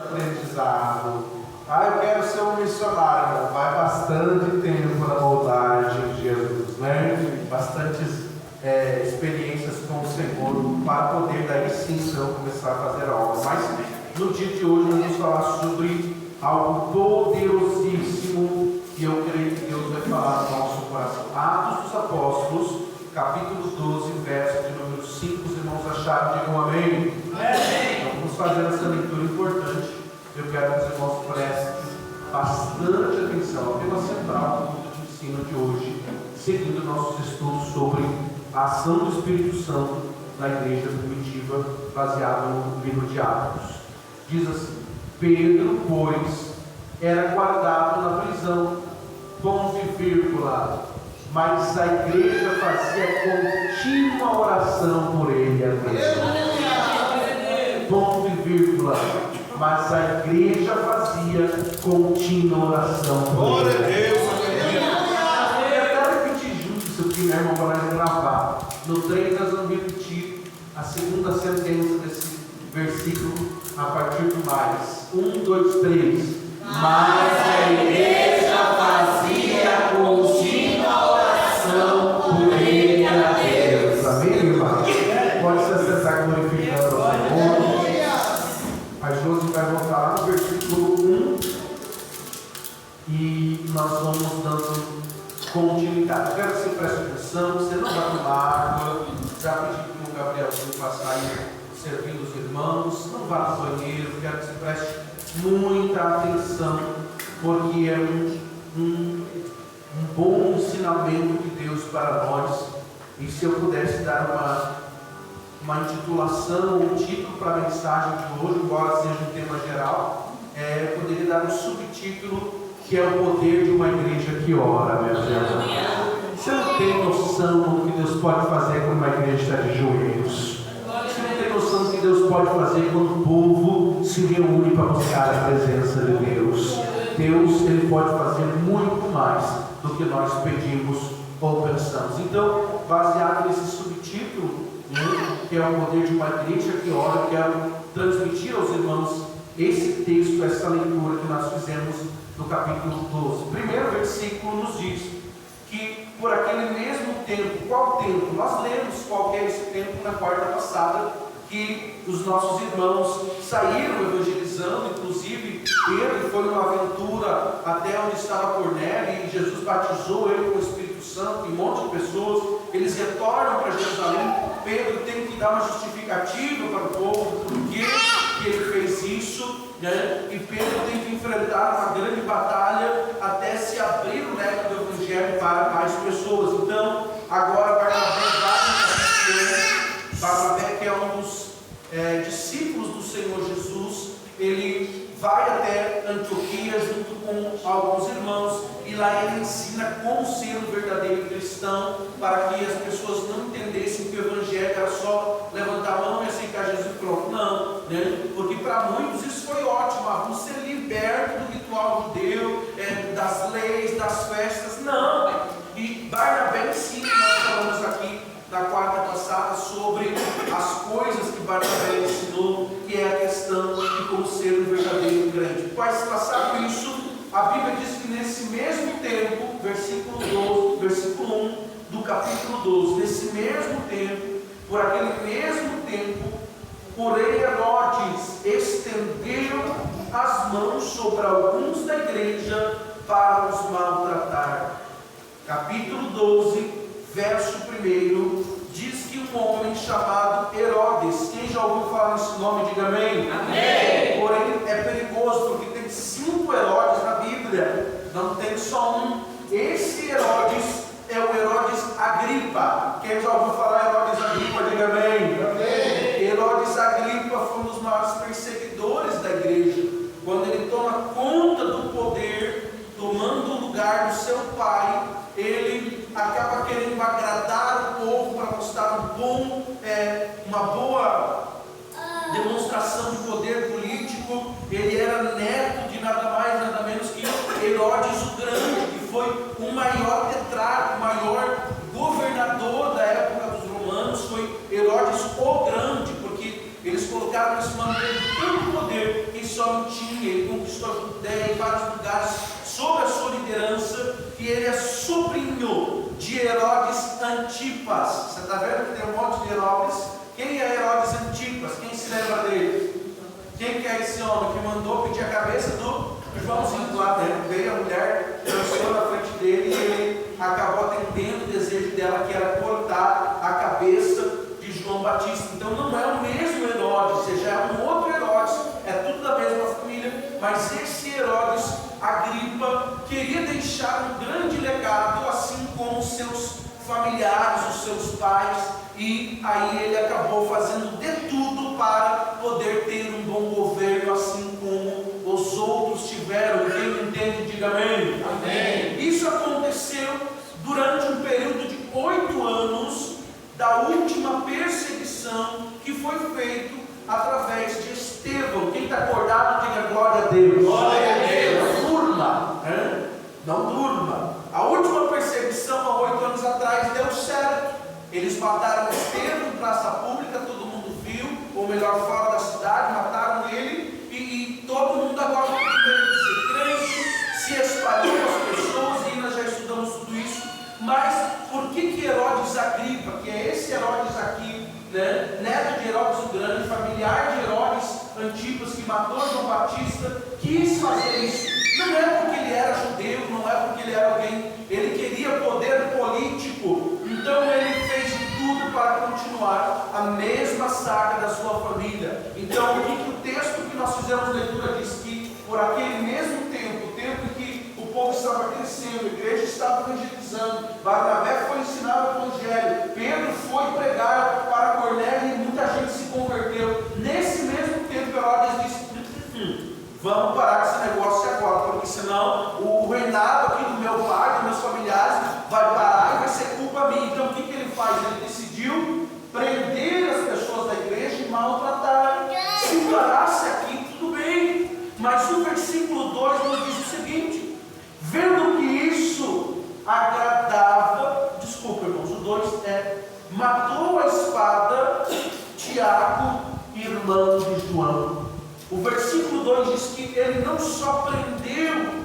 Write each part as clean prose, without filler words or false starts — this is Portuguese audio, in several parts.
aprendizado. Eu quero ser um missionário. Vai bastante tempo na moldagem de Jesus, né? Bastantes experiências com o Senhor para poder daí sim então começar a fazer a obra. Mas no dia de hoje nós vamos falar sobre algo poderosíssimo que eu creio que Deus vai falar no nosso coração. Atos dos Apóstolos, capítulo 12, verso de número 5. Os irmãos acharam, digam amém. Então vamos fazer essa leitura importante. Eu quero que os irmãos prestem bastante atenção ao tema central do culto de ensino de hoje, seguindo nossos estudos sobre a ação do Espírito Santo na igreja primitiva, baseado no livro de Atos. Diz assim: Pedro, pois, era guardado na prisão, ponto e vírgula, mas a igreja fazia contínua oração por ele. Ponto e vírgula, mas a igreja fazia contínua oração por ele. Glória a Deus. Eu quero repetir junto isso aqui, meu irmão, para nós gravar. No 3 nós vamos repetir a segunda sentença desse versículo a partir do mais. 1, 2, 3. Mas a igreja fazia contínua oração por ele a Deus. Amém, irmão? Pode se acessar glorificando o Senhor. A Josi vai voltar lá no versículo 1 e nós vamos dando continuidade. Quero que você preste atenção, você não vai tomar água. Já pedi para o Gabrielzinho passar aí servindo os irmãos. Não vá no banheiro, quero que você preste muita atenção, porque é um bom ensinamento de Deus para nós. E se eu pudesse dar uma intitulação, um título para a mensagem de hoje, embora seja um tema geral, eu poderia dar um subtítulo, que é o poder de uma igreja que ora, meu Deus. Você não tem noção do que Deus pode fazer quando uma igreja está de joelhos. Você não tem noção do que Deus pode fazer quando o povo se reúne para buscar a presença de Deus. Deus, Ele pode fazer muito mais do que nós pedimos ou pensamos. Então, baseado nesse subtítulo, que é o poder de uma igreja que ora, quero transmitir aos irmãos esse texto, essa leitura que nós fizemos no capítulo 12. O primeiro versículo nos diz que por aquele mesmo tempo, qual tempo? Nós lemos qual é esse tempo na quarta passada, que os nossos irmãos saíram evangelizando, inclusive Pedro foi numa aventura até onde estava Cornélio e Jesus batizou ele com o Espírito Santo, e um monte de pessoas, eles retornam para Jerusalém. Pedro tem que dar uma justificativa para o povo, por que ele fez isso, né? E Pedro tem que enfrentar uma grande batalha até se abrir o leque do Evangelho para mais pessoas. Então, agora Barnabé, que é um dos discípulos do Senhor Jesus, ele vai até Antioquia junto com alguns irmãos, e lá ele ensina como ser um verdadeiro cristão, para que as pessoas não entendessem que o Evangelho era só levantar a mão e aceitar Jesus e pronto. Não, né? Porque para muitos isso foi ótimo, vamos ser libertos do ritual judeu, das leis, das festas. Não, e Barnabé ensina, nós falamos aqui na quarta passada sobre as coisas que Barnabé ensinou, que é a questão de como ser um verdadeiro crente. Mas passado isso, a Bíblia diz que nesse mesmo tempo, versículo 1 do capítulo 12, nesse mesmo tempo, por aquele mesmo tempo, porém Herodes estendeu as mãos sobre alguns da igreja para os maltratar. Capítulo 12, verso 1, diz que um homem chamado Herodes, quem já ouviu falar nesse nome, diga amém. Amém. Porém é perigoso, porque tem 5 Herodes na Bíblia, não tem só um. Esse Herodes é o Herodes Agripa. Quem já ouviu falar Herodes Agripa, diga amém. Amém. Herodes Agripa foi um dos maiores perseguidores da igreja. Quando ele toma conta do poder, tomando o lugar do seu pai, ele acaba querendo agradar o povo para mostrar uma boa demonstração de poder político. Ele era neto de nada mais, nada menos que Herodes o Grande, que foi o maior tetrarca, o maior governador da época dos romanos. Foi Herodes o Grande, porque eles colocaram esse nome de tanto poder que só não tinha, ele conquistou a Judéia em vários lugares sob a sua liderança, e ele é sobrinho de Herodes Antipas. Você está vendo que tem um monte de Herodes? Quem é Herodes Antipas? Quem se lembra dele? Quem que é esse homem que mandou pedir a cabeça do Joãozinho lá dentro? Veio a mulher, dançou na frente dele e ele acabou atendendo o desejo dela, que era cortar a cabeça de João Batista. Então não é o mesmo Herodes, já é um outro Herodes, é tudo da mesma família, mas esse Herodes Agripa queria deixar um grande legado, assim como seus familiares, os seus pais, e aí ele acabou fazendo de tudo para poder ter um bom governo, assim como os outros tiveram. Quem entende, diga amém. Amém. Isso aconteceu durante um período de 8 anos da última perseguição que foi feito através de Estevão. Quem está acordado, diga glória a Deus. Glória a Deus. Não durma, não durma. A última perseguição há 8 anos atrás deu certo. Eles mataram Estevão em praça pública, todo mundo viu, ou melhor, fora da cidade, mataram ele, e todo mundo agora tem que ser crente, se espalhou as pessoas, e nós já estudamos tudo isso. Mas por que Herodes Agripa, que é esse Herodes aqui, neto de Herodes o Grande, familiar de Herodes Antipas, que matou João Batista, quis fazer isso? Não é porque ele era judeu, não é porque ele era alguém, ele queria poder político, então ele fez de tudo para continuar a mesma saga da sua família. Então o que o texto que nós fizemos leitura diz? Que por aquele mesmo tempo, o tempo em que o povo estava crescendo, a igreja estava evangelizando, Barnabé foi ensinar o evangelho, Pedro foi pregar para Cornélio e muita gente se converteu. Nesse mesmo tempo Herodes disse: vamos parar com esse negócio agora, porque senão o reinado aqui do meu pai, dos meus familiares, vai parar e vai ser culpa minha. Então o que ele faz? Ele decidiu prender as pessoas da igreja e maltratar. Se parasse aqui, tudo bem, mas o versículo 2 nos diz o seguinte: vendo que isso agradava, desculpa irmãos, o 2 matou a espada Tiago, irmão de João. O versículo 2 diz que ele não só prendeu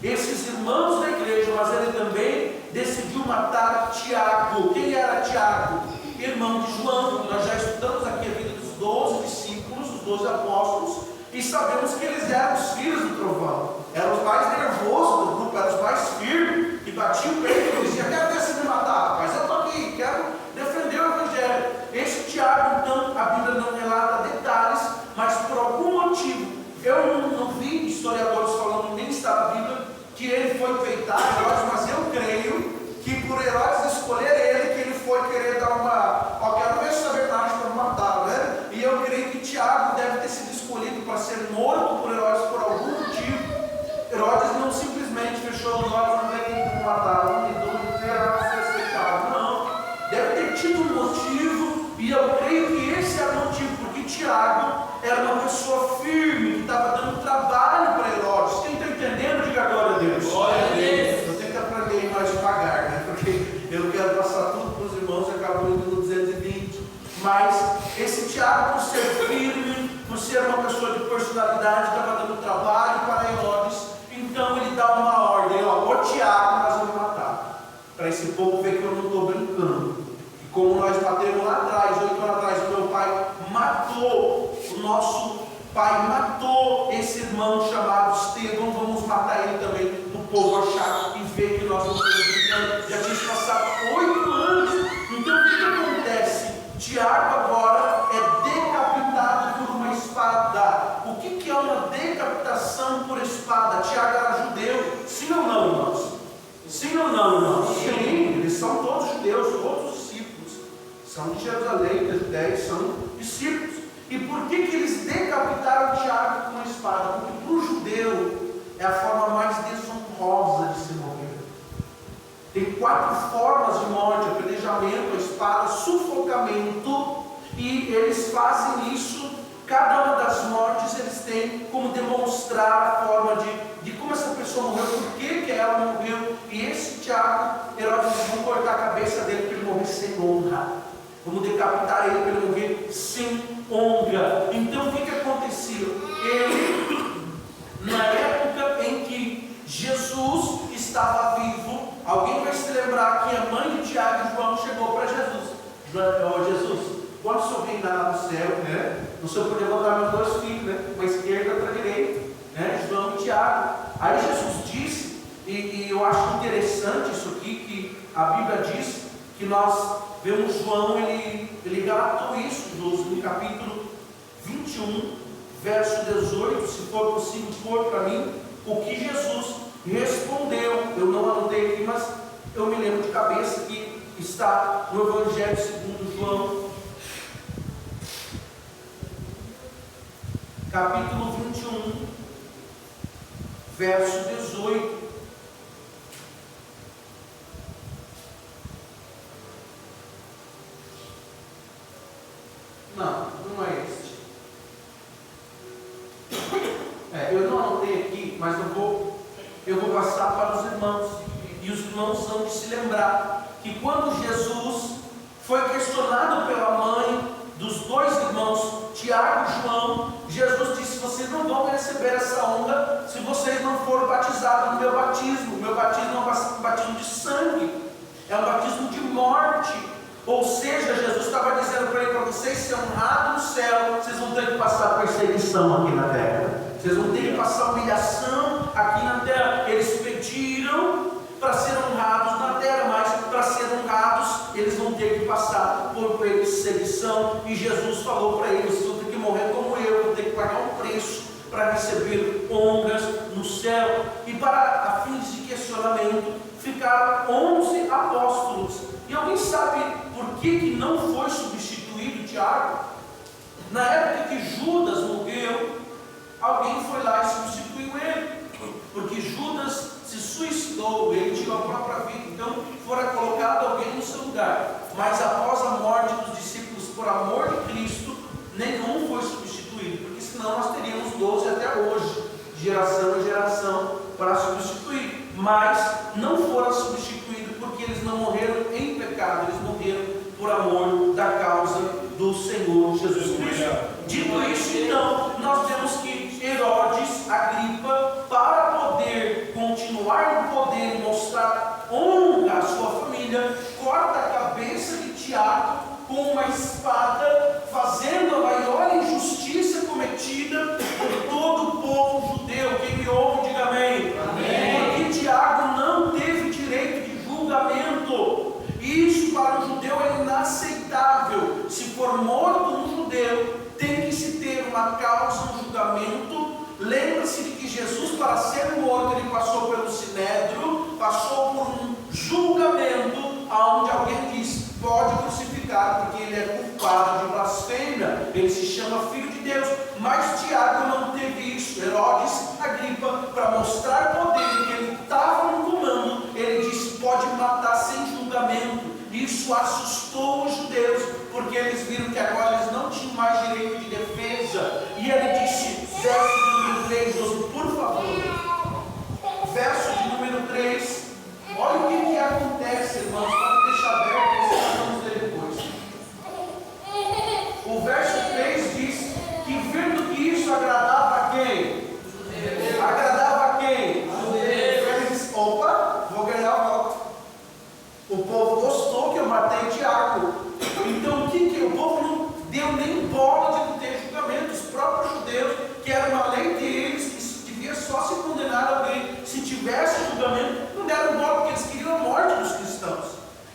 esses irmãos da igreja, mas ele também decidiu matar Tiago. Quem era Tiago? Irmão de João. Nós já estudamos aqui a vida dos 12 discípulos, os 12 apóstolos, e sabemos que eles eram os filhos do trovão, eram os mais nervosos do grupo, eram os mais firmes, que batiam o peito e diziam: quero ver se me matar, mas eu estou aqui, quero defender o evangelho. Esse Tiago, então, a Bíblia não relata detalhes, mas por algum motivo, eu não vi historiadores falando, nem está na Bíblia, que ele foi peitar Herodes, mas eu creio que por Herodes escolher ele, que ele foi querer dar quero ver se é verdade para matá-lo, E eu creio que Tiago deve ter sido escolhido para ser morto por Herodes por algum motivo. Herodes não simplesmente fechou os olhos, não tem como matar não, deve ter tido um motivo, e eu creio que esse era o motivo, porque Tiago era uma pessoa firme, que estava dando trabalho para Herodes. Quem está entendendo, diga glória a Deus. Glória a Deus. Eu tenho que aprender mais devagar, porque eu quero passar tudo para os irmãos e acabo indo no 220. Mas esse Tiago, por ser firme, por ser uma pessoa de personalidade, estava dando trabalho para Herodes. Então ele dá uma ordem: ô Tiago, nós vamos matar, para esse povo ver que eu não estou brincando. E como nós batemos lá atrás, 8 anos atrás, o meu pai matou, o nosso pai matou esse irmão chamado Estevão, vamos matar ele também, o povo achar e ver que nós não estamos brincando. Já tinha passado 8 anos. Então o que acontece? Tiago agora é decapitado por uma espada. O que é uma decapitação por espada? Tiago era judeu, sim ou não, irmãos? Sim ou não, irmãos? Sim, eles são todos judeus, todos os discípulos são de Jerusalém, da Judéia, são discípulos. E por que eles decapitaram Tiago com uma espada? Porque para o judeu é a forma mais desonrosa de se morrer. Tem 4 formas de morte: apedrejamento, a espada, sufocamento, e eles fazem isso. Cada uma das mortes eles têm como demonstrar a forma de como essa pessoa morreu, por que ela morreu. E esse Tiago, Herodes disse: vamos cortar a cabeça dele para ele morrer sem honra, vamos decapitar ele para ele morrer sem honra. Então o que acontecia? Ele céu, né? Não sei por levantar meus dois filhos, né? Para a esquerda e para a direita, né? João e Tiago. Aí Jesus disse, e eu acho interessante isso aqui, que a Bíblia diz que nós vemos João, ele relatou isso, no capítulo 21, verso 18, se for possível pôr para mim, o que Jesus respondeu. Eu não anotei aqui, mas eu me lembro de cabeça que está no Evangelho segundo João, capítulo 21, verso 18. Não é este. Eu não anotei aqui, mas eu vou passar para os irmãos. E os irmãos vão se lembrar que quando Jesus foi questionado pela mãe dos dois irmãos, Tiago e João, Jesus disse: vocês não vão receber essa honra se vocês não forem batizados no meu batismo. O meu batismo é um batismo de sangue, é um batismo de morte. Ou seja, Jesus estava dizendo para ele: para vocês serem honrados no céu, vocês vão ter que passar perseguição aqui na terra, vocês vão ter que passar humilhação aqui na terra. Eles pediram para ser honrados na terra, mas para ser honrados eles vão ter que passar por perseguição. E Jesus falou para eles: vocês vão ter que morrer como eu, vão ter que pagar um preço para receber honras no céu. E para a fins de questionamento ficaram 11 apóstolos. E alguém sabe por que não foi substituído Tiago? Na época que Judas morreu, alguém foi lá e substituiu ele, porque Judas se suicidou, ele tirou a própria vida, então fora colocado alguém no seu lugar. Mas após a morte dos discípulos, por amor de Cristo, nenhum foi substituído, porque senão nós teríamos 12 até hoje, de geração em geração, para substituir. Mas não foram substituídos porque eles não morreram em pecado, eles morreram por amor da causa do Senhor Jesus Cristo. Dito isso, então, nós temos que Herodes Agripa, para poder continuar no poder e mostrar honra à sua família, corta a cabeça de Tiago com uma espada, fazendo a maior injustiça cometida por todo o povo judeu. Quem me ouve, diga amém. Amém. Porque Tiago não teve direito de julgamento. Isso para o judeu é inaceitável. Se for morto um judeu, tem que se ter uma causa, um julgamento. Lembra-se de que Jesus, para ser morto, ele passou pelo sinédrio, passou por um julgamento, onde alguém diz: pode crucificar, porque ele é culpado de blasfêmia, ele se chama filho de Deus. Mas Tiago não teve isso. Herodes Agripa, para mostrar poder, que ele estava no comando, ele disse: pode matar sem julgamento. Isso assustou os judeus, porque eles viram que agora eles não tinham mais direito de defesa. E ele disse, verso de número 3, por favor, verso de número 3, olha o que acontece, irmãos, pode deixar aberto, e nós vamos ler depois. O verso 3 diz que, vendo que isso agradava a quem? Agradava a quem? Ele disse: opa, vou ganhar a volta. O povo gostou que eu matei Tiago. Então o povo não deu nem bola de não ter julgamento. Os próprios judeus, que era uma lei deles, que devia só se condenar alguém se tivesse julgamento, não deram bola, porque eles queriam a morte dos cristãos.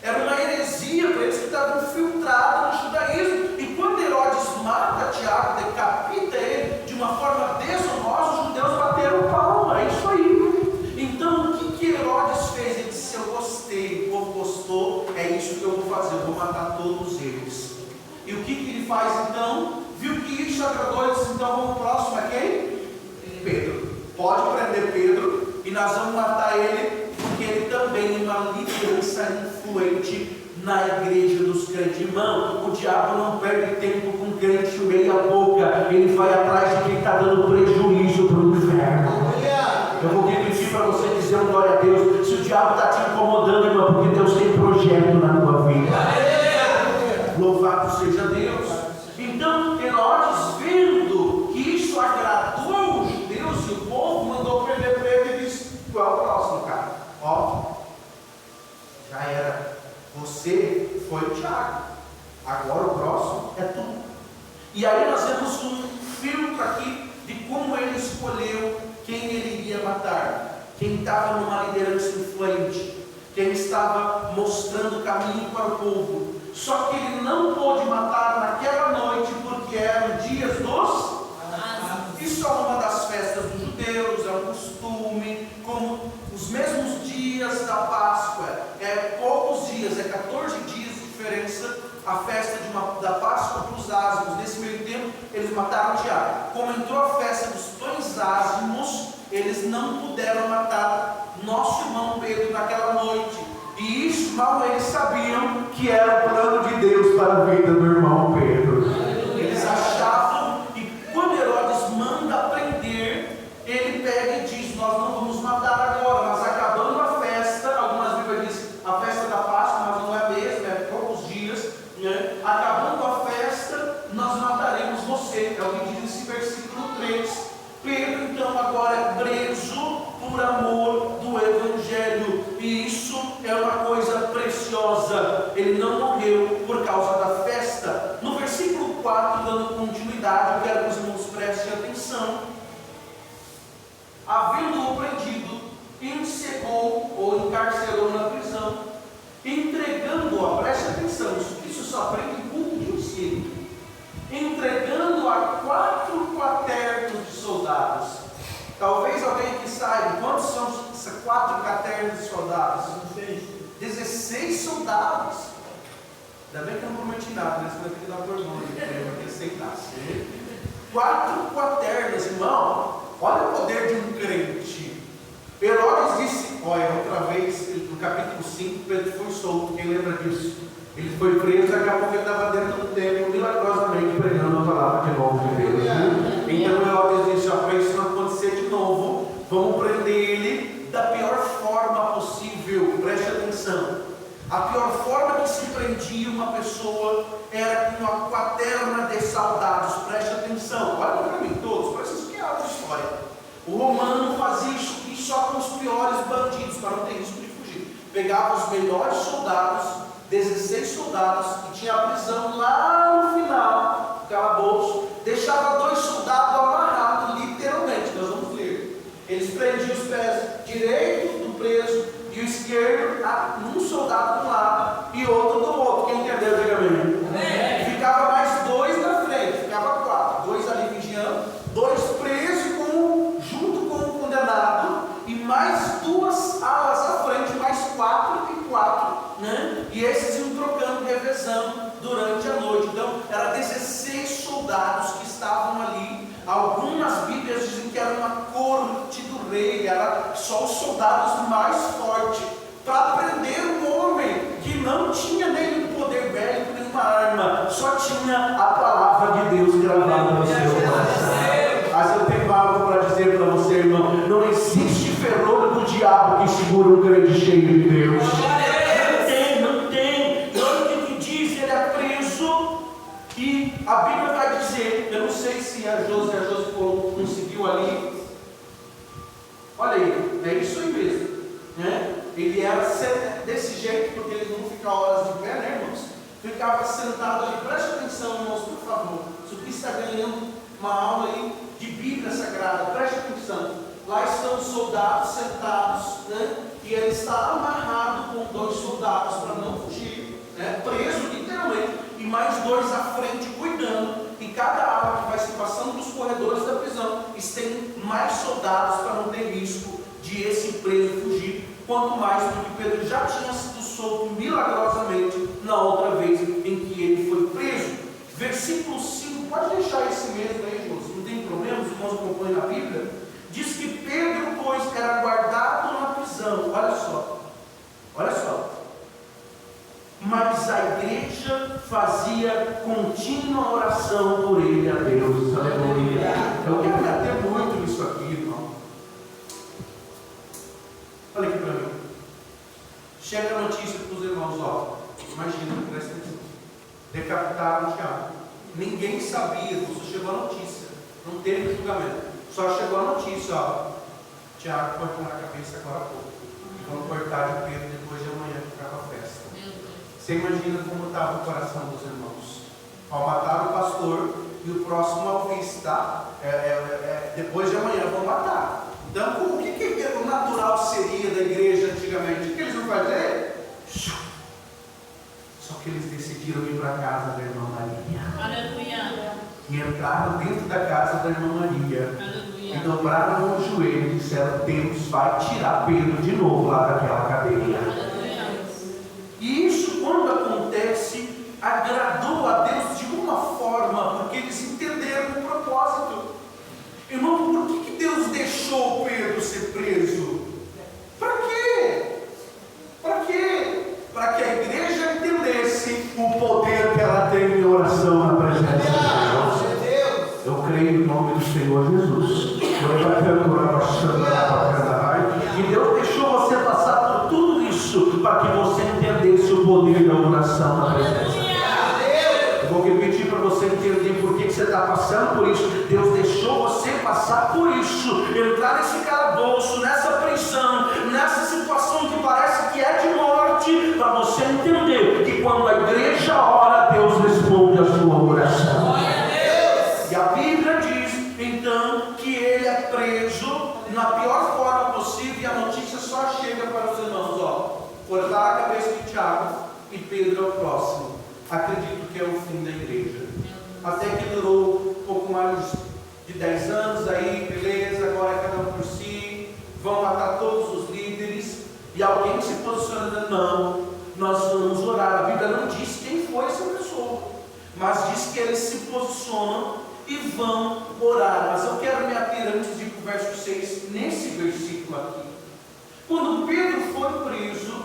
Era uma heresia para eles, que estavam infiltrados no judaísmo. E quando Herodes mata Tiago, decapita ele de uma forma desonrosa, os judeus bateram palma. É isso aí. Então o que Herodes fez? Ele disse: eu gostei, o povo gostou, é isso que eu vou fazer, eu vou matar todos eles. E o que ele faz então? Viu que isso agradou, ele disse: então vamos próximo a quem? Pedro. Pode prender Pedro e nós vamos matar ele, porque ele também é uma liderança influente na igreja dos crentes. Irmão, o diabo não perde tempo com crente meia boca, ele vai atrás de quem está dando prejuízo para o inferno. Eu vou repetir para você dizer um glória a Deus. Se o diabo está te incomodando, irmão, porque Deus tem projeto na tua vida. Louvado seja Deus. Então Herodes, vendo que isso agradou os judeus e o povo, mandou prender Pedro e disse: qual é o próximo, cara? Ó, já era. Você foi o Tiago. Agora o próximo é tu. E aí nós temos um filtro aqui de como ele escolheu quem ele iria matar. Quem estava numa liderança influente, quem estava mostrando o caminho para o povo. Só que ele não pôde matar naquela noite, porque eram dias dos... Isso é uma das festas dos judeus, é um costume, como os mesmos dias da Páscoa, poucos dias, 14 dias de diferença, a festa da Páscoa para os ázimos. Nesse meio tempo, eles mataram Tiago. Como entrou a festa dos pães ázimos, eles não puderam matar nosso irmão Pedro naquela noite. E isso, mal eles sabiam que era o plano de Deus para a vida do irmão Pedro. Eles achavam, e quando Herodes manda prender, ele pega e diz: nós não vamos matar agora, mas acabando a festa, algumas Bíblias dizem a festa da Páscoa, mas não é a mesma, é poucos dias, né? Acabando a festa, nós mataremos você. É o que diz esse versículo 3. Pedro então agora é preso por amor do Evangelho, e isso é uma coisa preciosa. Ele não morreu por causa da festa. No versículo 4, dando continuidade, eu quero que os irmãos prestem atenção. Havendo-o prendido, encegou ou encarcerou na prisão, entregando-a, preste atenção, isso só aprende em culto de ensino, entregando a 4 quaternos de soldados. Talvez alguém aqui saiba quantos são esses 4 quaternos de soldados? 16 soldados. Ainda bem que eu não prometi nada, né? Senão eu queria dar por mão, eu queria aceitasse. 4 quaternos, irmão. Olha o poder de um crente. Herodes disse, olha, outra vez, no capítulo 5, Pedro foi solto. Quem lembra disso? Ele foi preso, daqui a pouco ele estava dentro do templo, milagrosamente pregando a palavra de novo de Deus. Então Herodes disse: para isso não acontecer de novo, vamos prender ele da pior forma possível. Preste atenção. A pior forma que se prendia uma pessoa era com uma quaterna de soldados. Preste atenção, olha para mim todos, parece isso que é outra história. O romano fazia isso só com os piores bandidos, para não ter risco de fugir. Pegava os melhores soldados, 16 soldados, e tinha a prisão lá no final, calabouço, deixava 2 soldados amarrados, literalmente, nós vamos ler. Eles prendiam os pés direito do preso e o esquerdo, um soldado de um lado e outro do outro. Quem entendeu, diga amém. Ficava mais 2 na frente, ficava 4, 2 ali vigiando, 2 presos junto com o condenado, e mais 2 alas à frente, mais 4 e 4, né? E esses iam trocando, revezando durante a noite. Então, eram 16 soldados que estavam ali. Algumas Bíblias dizem que era uma corte do rei, era só os soldados mais fortes, para prender um homem que não tinha nenhum poder bélico, nenhuma arma, só tinha a palavra de Deus gravada no seu coração. Mas eu tenho algo para dizer para você, irmão: não existe fenômeno do diabo que segura um crente cheio de Deus. Não tem. Olha o que diz, ele é preso, e a Bíblia vai dizer, eu não sei se a Josi conseguiu ali. Olha aí, é isso aí mesmo, né? Ele era desse jeito, porque ele não fica horas de pé, né, irmãos? Ficava sentado ali. Preste atenção, irmãos, por favor. Se o que está ganhando uma aula aí de Bíblia Sagrada, preste atenção. Lá estão os soldados sentados, né? E ele está amarrado com 2 soldados para não fugir, né? Preso literalmente, e mais 2 à frente cuidando. E cada ala que vai se passando dos corredores da prisão, tem mais soldados para não ter risco de esse preso fugir. Quanto mais porque Pedro já tinha sido solto milagrosamente na outra vez em que ele foi preso. Versículo 5, pode deixar esse mesmo aí, irmãos, não tem problema, os irmãos acompanham na Bíblia. Diz que Pedro, pois, era guardado na prisão. Olha só. Mas a igreja fazia contínua oração por ele a Deus. Aleluia. Eu quero me ater muito nisso aqui, irmão. Olha aqui para mim. Chega a notícia para os irmãos, ó. Imagina, presta atenção. Decapitaram Tiago. Ninguém sabia, só chegou a notícia. Não teve julgamento. Só chegou a notícia, ó. Tiago cortou na cabeça agora há pouco. E vão cortar de Pedro depois de amanhã que acaba a festa. Você imagina como estava o coração dos irmãos. Ao matar o pastor, e o próximo é o vice, tá? Depois de amanhã vão matar. Então, o que o natural seria da igreja antigamente? O que eles vão fazer? Só que eles decidiram ir para a casa da irmã Maria. Aleluia. E entraram dentro da casa da irmã Maria. Aleluia. E dobraram o joelho e disseram: Deus vai tirar Pedro de novo lá daquela cadeia. Aleluia. E isso, quando acontece, agradou a Deus de uma forma, porque eles entenderam o propósito. Irmão, por que Deus deixou Pedro ser preso? Para quê? Para quê? Para que a igreja entendesse o poder que ela tem em oração na presença de Deus. Eu creio no nome do Senhor Jesus. E Deus deixou você passar por tudo isso para que você entendesse o poder da oração na presença de Deus. Eu vou repetir para você entender por que você está passando por isso. Deus deixou você passar por isso, entrar nesse calabouço, nessa prisão, nessa situação que parece que é de morte, para você entender que quando a igreja ora, Deus responde a sua oração. E a Bíblia diz então que ele é preso na pior forma possível, e a notícia só chega para os irmãos: cortar a cabeça de Tiago, e Pedro é o próximo. Acredito que é o fim da igreja. Até que durou um pouco mais de 10 anos, aí beleza, agora é cada um por si, vão matar todos os líderes, e alguém se posiciona: não, nós vamos orar. A Bíblia não diz quem foi essa pessoa, mas diz que eles se posicionam e vão orar. Mas eu quero me ater antes de ir para o verso 6, nesse versículo aqui. Quando Pedro foi preso,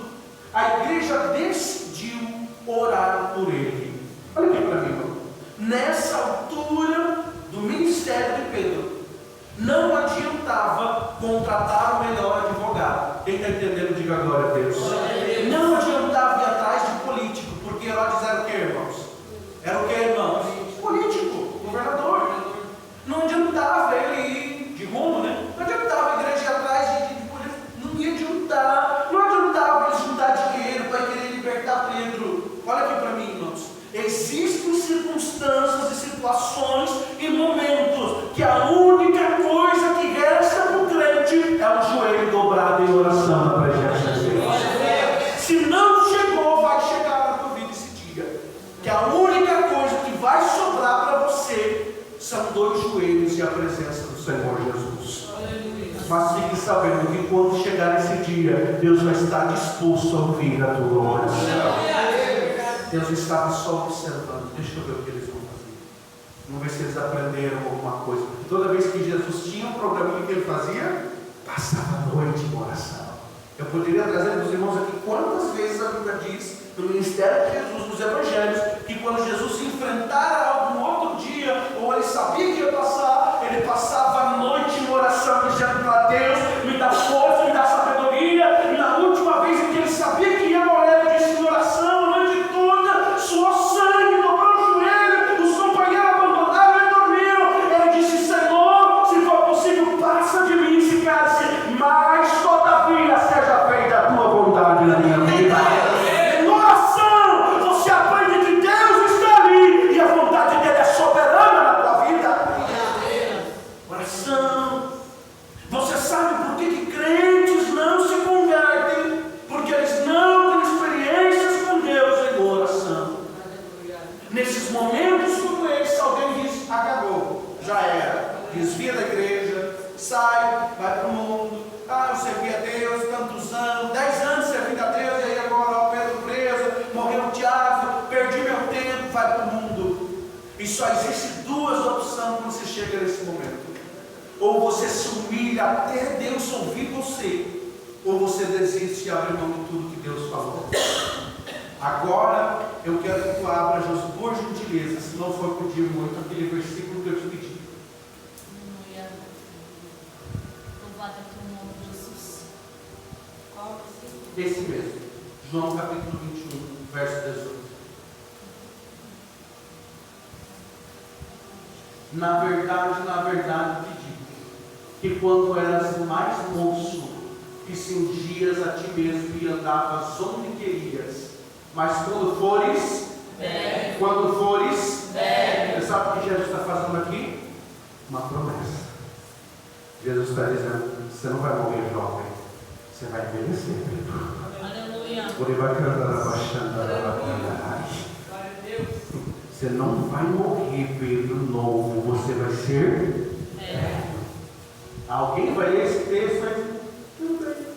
a igreja decidiu orar por ele. Olha aqui para mim, irmão. Nessa altura do ministério de Pedro, não adiantava contratar o melhor advogado. Quem está entendendo, diga glória a Deus. Não adiantava ir atrás de político, porque Herodes era o que, irmãos? Era o que, irmãos? Político, governador. Não adiantava ele ir de rumo, né? Não adiantava a igreja ir atrás de político. Não ia adiantar. Não adiantava eles juntar dinheiro para querer libertar Pedro. Olha aqui para mim, irmãos. Existem circunstâncias e situações e momentos que a única coisa que resta para o crente é o joelho dobrado em oração na presença de Deus. Se não chegou, vai chegar na tua vida esse dia. Que a única coisa que vai sobrar para você são 2 joelhos e a presença do Senhor Jesus. Mas fique sabendo que quando chegar esse dia, Deus vai estar disposto a ouvir a tua oração. Deus estava só observando. Deixa eu ver o que eles vão fazer. Vamos ver se eles aprenderam alguma coisa. Porque toda vez que Jesus tinha um programinha que ele fazia, passava a noite em oração. Eu poderia trazer para os irmãos aqui quantas vezes a Bíblia diz, no ministério de Jesus, nos evangelhos, que quando Jesus enfrentara algo no outro dia, ou ele sabia que ia passar, ele passava a noite em oração, dizendo para Deus: me dá força, me dá sabedoria. E na última vez em que ele sabia que ia morrer, ele disse em oração, a noite toda, suou sangue, dobrou o joelho, os companheiros abandonaram e dormiram. Ele disse: Senhor, se for possível, passa de mim esse cálice, mas todavia seja feita a tua vontade na minha vida. Em oração, você aprende que Deus está ali e a vontade dele é soberana na tua vida. Oração. Você sabe por que crentes não se convertem? Porque eles não têm experiências com Deus em oração. Nesses momentos como esse, alguém diz: acabou, já era, desvia da igreja, sai, vai para o mundo. Eu servi a Deus tantos anos, 10 anos servindo a Deus, e aí agora o Pedro preso, morreu o Tiago, perdi meu tempo, vai para o mundo. E só existe 2 opções quando você chega nesse momento: ou você se humilha até Deus ouvir você, ou você desiste e abre mão de tudo que Deus falou. Agora eu quero que tu abras, por gentileza, se não for pedir muito, aquele versículo que eu te pedi. Aleluia. Louvado é o teu nome, Jesus. Qual versículo? Esse mesmo, João capítulo 21, verso 18. Na verdade te digo, que quando eras mais moço, que cingias a ti mesmo e andavas onde querias, mas quando fores Você sabe o que Jesus está fazendo aqui? Uma promessa. Jesus está dizendo: você não vai morrer jovem, você vai envelhecer, Pedro. Você não vai morrer, Pedro, novo, você vai ser velho. Alguém vai ler esse texto e vai dizer: tudo bem.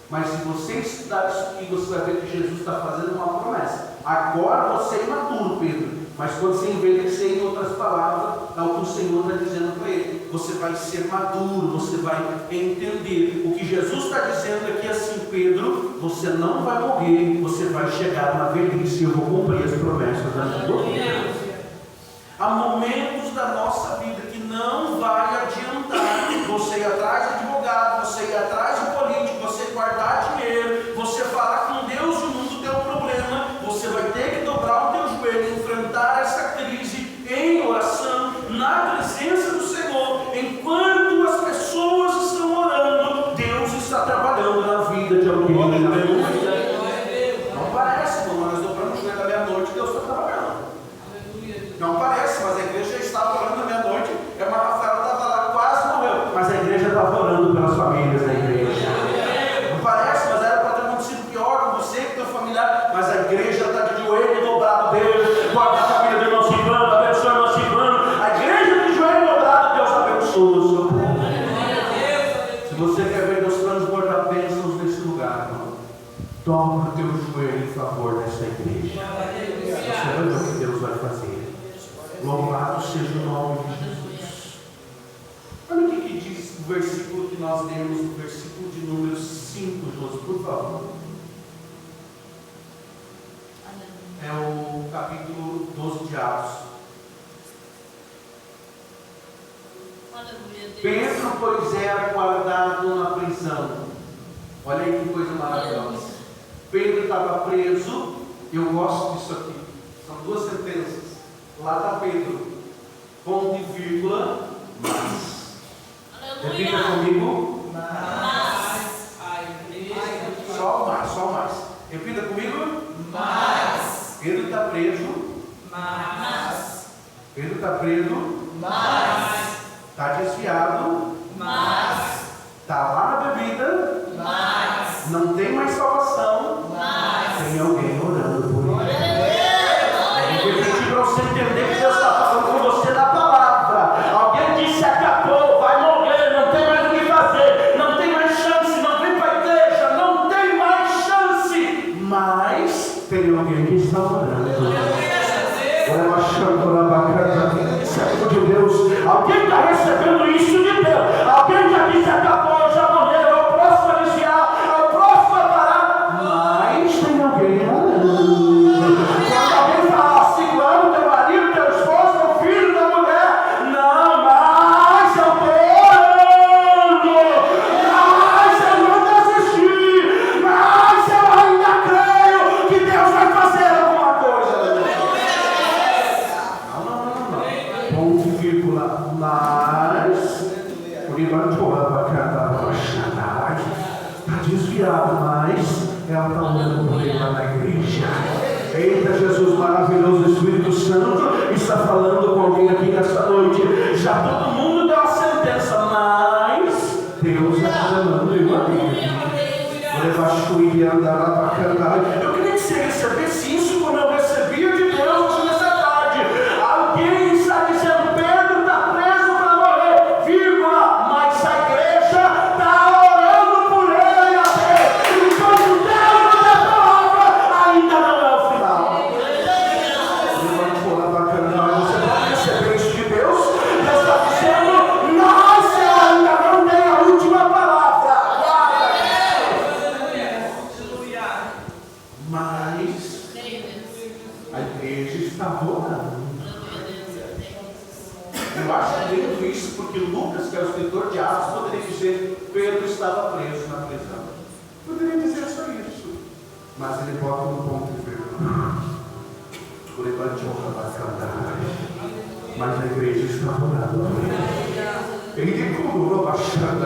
Mas se você estudar isso aqui, você vai ver que Jesus está fazendo uma promessa. Agora você é imaturo, Pedro. Mas quando você envelhecer, em outras palavras, é o que o Senhor está dizendo para ele. Você vai ser maduro, você vai entender. O que Jesus está dizendo aqui assim: Pedro, você não vai morrer, você vai chegar na velhice e eu vou cumprir as promessas da sua vida. Há momentos da nossa vida que não vai adiantar você ir atrás de advogado, você ir atrás de político, você guardar dinheiro, você falar com Deus e o mundo tem um problema. Você vai ter que dobrar o teu joelho, enfrentar essa crise em oração, na presença do Senhor. Enquanto as pessoas estão orando, Deus está trabalhando na vida de alguém. Não parece, irmão, mas nós dobramos o joelho da meia-noite, Deus está trabalhando. Não parece, mas a igreja estava orando na meia-noite. A irmã Rafaela estava lá, quase morreu, mas a igreja estava orando pelas famílias da igreja. Não parece, mas era para ter acontecido pior com você, com teu familiar, mas a igreja está de joelho dobrado. Deus guarda a família do irmão Silvano, abençoa o irmão Silvano. A igreja de joelho dobrado, Deus abençoa o seu povo. Se você quer ver Deus transbordar bênçãos nesse lugar, irmão, dobra o teu joelho em favor dessa igreja. Você vai ver o que Deus vai fazer. Louvado seja o nome de Jesus. Olha o que diz o versículo que nós lemos, o versículo de número 5, Josi, por favor. É o capítulo 12 de Atos. Pedro, pois, era guardado na prisão. Olha aí que coisa maravilhosa. Pedro estava preso. Eu gosto disso aqui. São duas sentenças. Lá está Pedro, ponto e vírgula, mas. Repita comigo. Mas. Só o mais. Repita comigo. Mas. Pedro está preso. Mas. Pedro está preso. Mas. Está desviado. Mas. Está lá na bebida. Mas. Não tem mais salvação. Mas. Tem alguém orando por ele. Você entender que Deus está falando com você na palavra. Alguém disse: acabou, vai morrer, não tem mais o que fazer, não tem mais chance, não vem para a igreja, não tem mais chance. Mas tem alguém que está orando. Servo de Deus, alguém está recebendo isso de Deus. Alguém já disse: acabou, já morreu, é o próximo a desviar, é o próximo a parar. Mas tem alguém orando. Quando alguém fala: segurando teu marido, teu esposo, teu filho, tua mulher, não, mas eu estou orando, mas eu não desisti, mas eu ainda creio que Deus vai fazer alguma coisa. Não. Ponto e vírgula, mas está desviado, mas ela está orando por ele lá na igreja. Eita, Jesus maravilhoso, Espírito Santo está falando com alguém aqui nessa noite. Já todo mundo deu a sentença, mas Deus está falando em uma vida. Eu queria que você recebesse isso como eu recebia de Deus nessa tarde. Alguém está dizendo: Pedro está preso para morrer, vírgula, mas a igreja está orando por ele até. Enquanto Deus não der palavra, ainda não é o final. Você pode receber isso de Deus? Deus está dizendo: nós ainda não tem a última palavra. Mas a igreja está orando. Eu acho lindo isso, porque Lucas, que é o escritor de Atos, poderia dizer: Pedro estava preso na prisão. Poderia dizer só isso. Mas ele bota no ponto e vírgula. Mas a igreja está orando. Ele curou baixando.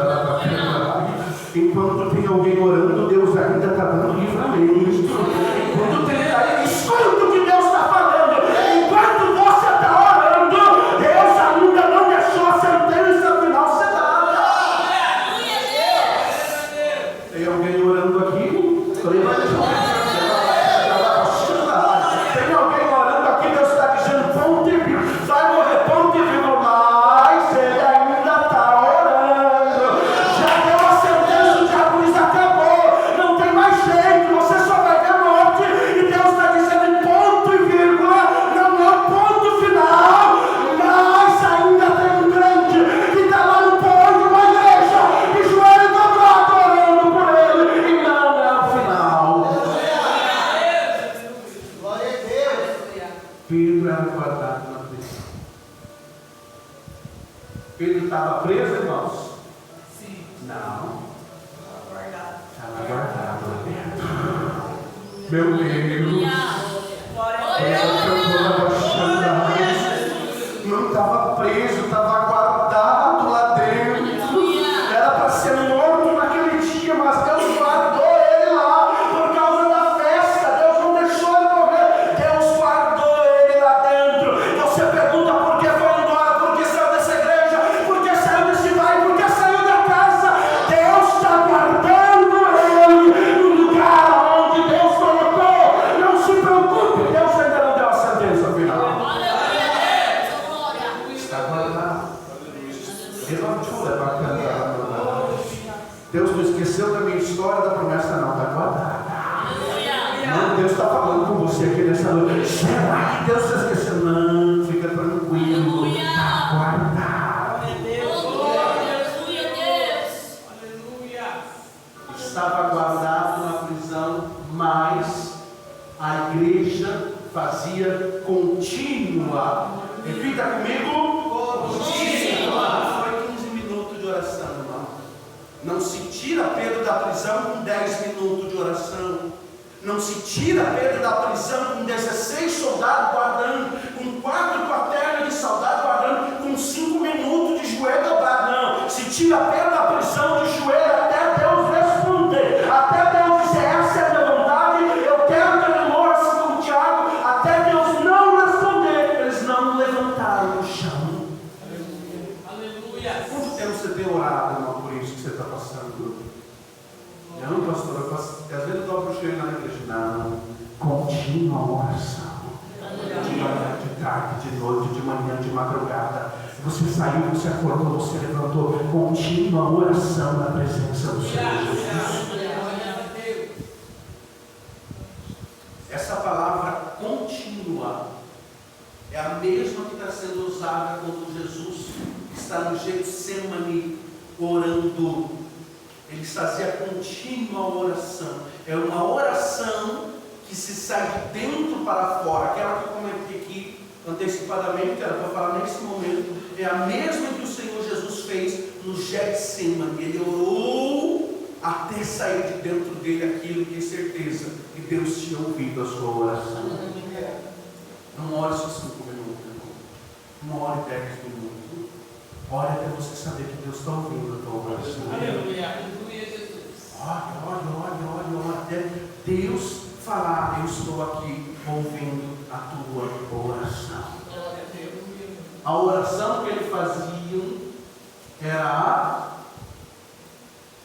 Enquanto tem alguém orando, Deus ainda está dando livramento. Enquanto tem, escuta o que Deus está falando. Enquanto você está Não. Guardado. Estava guardado lá dentro. Meu Deus. Não estava preso, estava guardado lá dentro. Era para ser morto naquele dia, mas Deus guardou ele lá por causa da festa. Deus não deixou ele morrer. Deus guardou ele lá dentro. Você pergunta por que foi embora, por que saiu dessa igreja, por que saiu desse bairro, por que saiu da casa. Deus está guardando ele no lugar onde Deus colocou. Não se preocupe, Deus ainda não deu a sentença final. Está guardado. Deus não esqueceu da minha história, da promessa, não. Está guardada. Não, Deus está falando com você aqui nessa noite. Será que Deus se esqueceu? Não, fica tranquilo. Está guardado. Estava guardado na prisão, mas a igreja fazia contínua. Repita comigo. Contínua. Foi 15 minutos de oração, irmão. Não se tira Pedro da prisão com 10 minutos de oração. Não se tira Pedro da prisão com 16 soldados guardando, com 4 quartéis de soldados guardando, com 5 minutos de joelho dobrado. Não. Se tira Pedro da prisão de joelho até Deus responder. Até Deus dizer, essa é a minha vontade, eu quero que ele morra assim como Tiago. Até Deus não responder. Eles não levantaram do chão. Quanto tempo você tem orado, irmão, por isso que você está passando? Não, pastor, às vezes eu dobro o joelho na igreja. Não, contínua oração. De manhã, de tarde, de noite, de manhã, de madrugada. Você saiu, você acordou, você levantou. Contínua oração na presença do Senhor Jesus. Essa palavra contínua é a mesma que está sendo usada quando Jesus está no Getsemane orando. Ele fazia contínua oração. É uma oração que se sai de dentro para fora. Aquela que eu comentei aqui antecipadamente, era para falar nesse momento, é a mesma que o Senhor Jesus fez no Getsemane. Ele orou até sair de dentro dele aquilo que é certeza que Deus tinha ouvido a sua oração. Não ore só 5 minutos, não ore 10 minutos. Ore até você saber que Deus está ouvindo a tua oração. Ore, até Deus falar, eu estou aqui ouvindo a tua oração. A oração que ele fazia era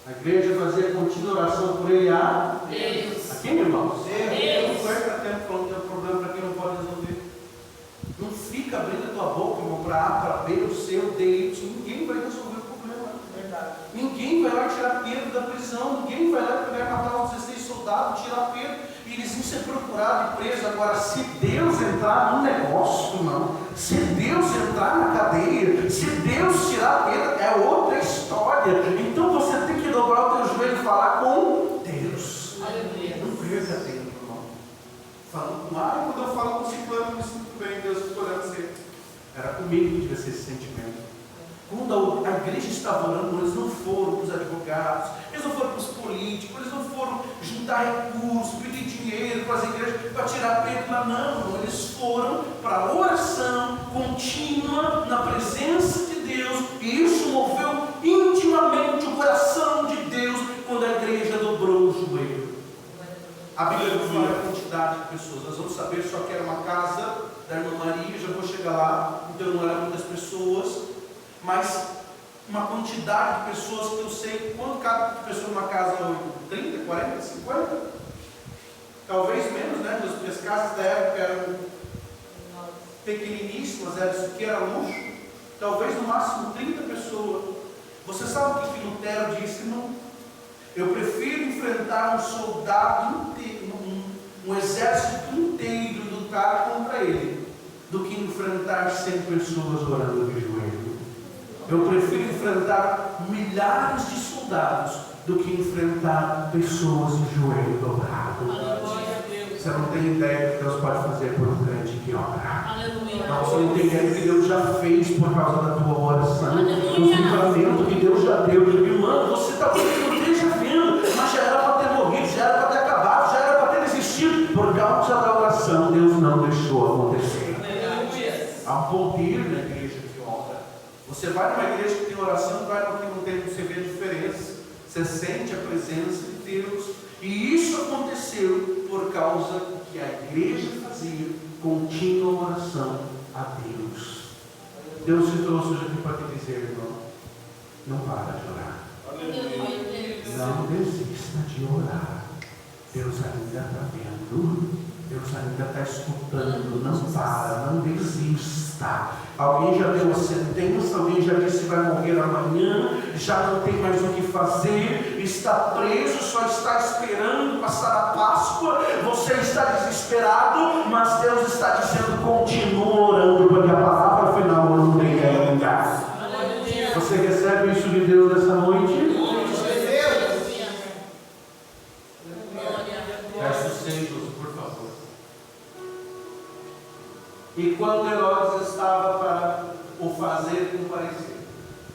a igreja fazia contínua oração por ele a Deus. Aqui, meu irmão? Deus. Não perca tempo falando que é um problema para quem não pode resolver. Não fica abrindo a tua boca, irmão, para A, para B, o C, o D, Y. Ninguém vai resolver o problema. Verdade. Ninguém vai lá tirar Pedro da prisão. Ninguém vai lá pegar e matar os 16 soldados, tirar Pedro e eles vão ser procurados e presos. Agora, se Deus entrar no negócio, irmão, se Deus entrar na cadeia, se Deus tirar Pedro, é outra história. Então você tem que dobrar o teu joelho e falar com Deus. Aleluia. Não perca tempo, irmão. Falando com quando eu falo com ciclano, eu me sinto bem, Deus escolhendo você. Era comigo que devia ser esse sentimento. Quando a igreja estava orando, eles não foram para os advogados, eles não foram para os políticos, eles não foram juntar recursos, pedir dinheiro para as igrejas, para tirar Pedro lá, não. Eles foram para a oração contínua na presença de Deus, e isso moveu intimamente o coração de Deus quando a igreja dobrou o joelho. A Bíblia não fala a quantidade de pessoas, nós vamos saber só que era uma casa da irmã Maria, já vou chegar lá, então não eram muitas pessoas, mas uma quantidade de pessoas que eu sei, quanto cada pessoa numa casa hoje? 30, 40, 50? Talvez menos, né? Porque as casas da época eram pequeniníssimas, isso aqui era luxo, talvez no máximo 30 pessoas. Você sabe o que Lutero disse, irmão? Eu prefiro enfrentar um soldado inteiro, um exército inteiro lutar contra ele, do que enfrentar 100 pessoas orando de joelho. Eu prefiro enfrentar milhares de soldados do que enfrentar pessoas de joelho dobrado. Você não tem ideia do que Deus pode fazer por um crente que ora. Aleluia. Mas você não entendendo o que Deus já fez por causa da tua oração, o livramento que Deus já deu. Irmão, você talvez não esteja vendo, mas já era para ter morrido, já era para ter acabado, já era para ter desistido. Por causa da oração, Deus não deixou acontecer. Há um poder na igreja que ora. Você vai numa igreja que tem oração, vai numa que não tem, você vê a diferença. Você sente a presença de Deus. E isso aconteceu por causa do que a igreja fazia, contínua oração a Deus. Deus te trouxe hoje aqui para te dizer, irmão, não para de orar. Não desista de orar. Deus ainda está vendo. Deus ainda está escutando. Não para, não desista. Alguém já deu a sentença, alguém já disse que vai morrer amanhã, já não tem mais o que fazer, está preso, só está esperando passar a Páscoa. Você está desesperado, mas Deus está dizendo: continua orando, porque a palavra final não tem lugar. Você recebe isso de Deus nessa noite? Verso 6, por favor. E quando Herodes estava para o fazer comparecer,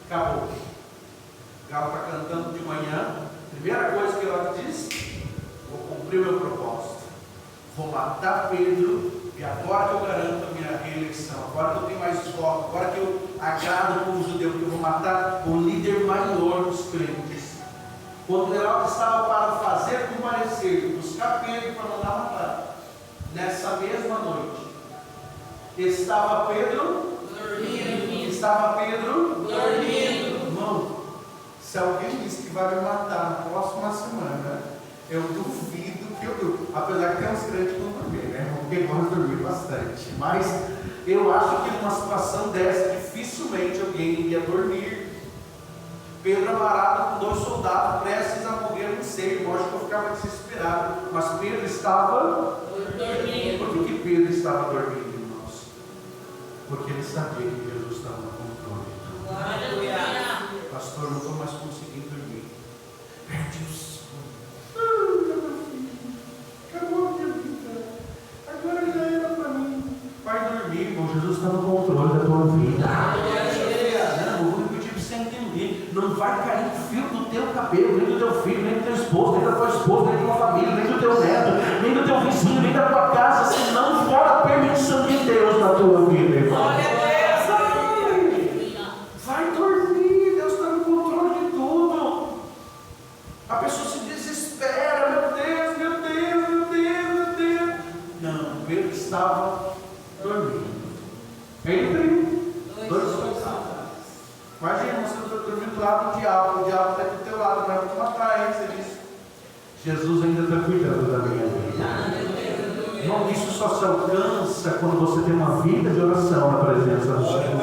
acabou. O galo está cantando de manhã. Primeira coisa que Herodes disse: vou cumprir o meu propósito. Vou matar Pedro. E agora que eu garanto a minha reeleição, agora que eu tenho mais voto, agora que eu agrado o povo judeu, que eu vou matar o líder maior dos crentes. Quando Herodes estava para fazer comparecer, buscar Pedro para mandar matar, nessa mesma noite, estava Pedro dormindo. Estava Pedro dormindo. Irmão, se alguém disse que vai me matar na próxima semana, eu duvido que eu durmo. Apesar que tem uns crentes que não dormem, né? Porque gosta de dormir bastante. Mas eu acho que numa situação dessa, dificilmente alguém iria dormir. Pedro amarrado com 2 soldados, prestes a morrer no seio. Lógico que eu ficava desesperado. Mas Pedro estava dormindo. Por que Pedro estava dormindo, irmãos? Porque ele sabia que Jesus estava no controle de tudo. Aleluia. Pastor, não estou mais conseguindo dormir. Perde o sono. Acabou a minha vida. Agora já era para mim. Vai dormir, irmão. Jesus está no controle da tua vida. Não, vou pedir para você entender. Não vai cair fio do teu cabelo, nem do teu filho, nem do teu esposo, nem da tua esposa, nem da tua família, nem do teu neto, nem do teu vizinho, nem da tua casa, se não for a permissão de Deus na tua vida, irmão. Vai dormir, Deus está no controle de tudo. A pessoa se desespera, meu Deus, meu Deus, meu Deus, meu Deus. Não, Pedro estava dormindo. Entre 2 soldados. Imagina, você está dormindo do lado do diabo, o diabo está do teu lado, vai te matar, hein? Você diz: Jesus ainda está cuidando da minha vida. Irmão, isso só se alcança quando você tem uma vida de oração na presença do Senhor.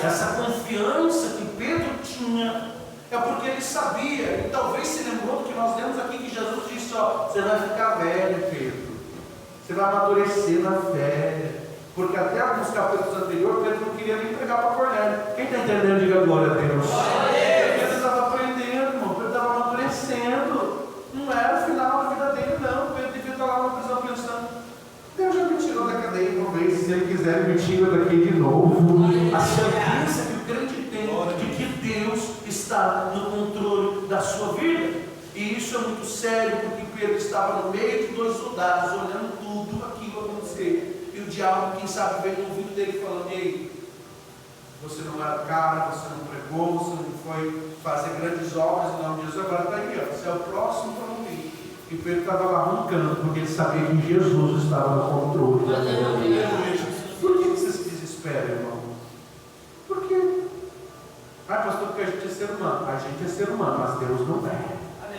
Essa confiança que Pedro tinha é porque ele sabia, e talvez se lembrou do que nós lemos aqui, que Jesus disse: ó, você vai ficar velho, Pedro, você vai amadurecer na fé. Porque até alguns capítulos anteriores, Pedro não queria nem pregar para Cornélio. Quem está entendendo, diga glória a Deus. Pedro estava aprendendo, irmão. Pedro estava amadurecendo. Não era o final da vida dele, não. Pedro devia estar lá na prisão pensando: Deus já me tirou da cadeia, talvez, se ele quiser, me tira daqui de novo. A certeza que o crente tem de que Deus está no controle da sua vida. E isso é muito sério, porque Pedro estava no meio de 2 soldados, olhando tudo aquilo acontecer. E o diabo, quem sabe, veio no ouvido dele falando: ei, você não era cara, você não pregou, você não foi fazer grandes obras em nome de Jesus, agora está aí, ó, você é o próximo para morrer. E Pedro estava lá roncando, porque ele sabia que Jesus estava no controle da vida. Por que você se desespera, irmão? Por quê? Ah, pastor, porque a gente é ser humano. A gente é ser humano, mas Deus não é.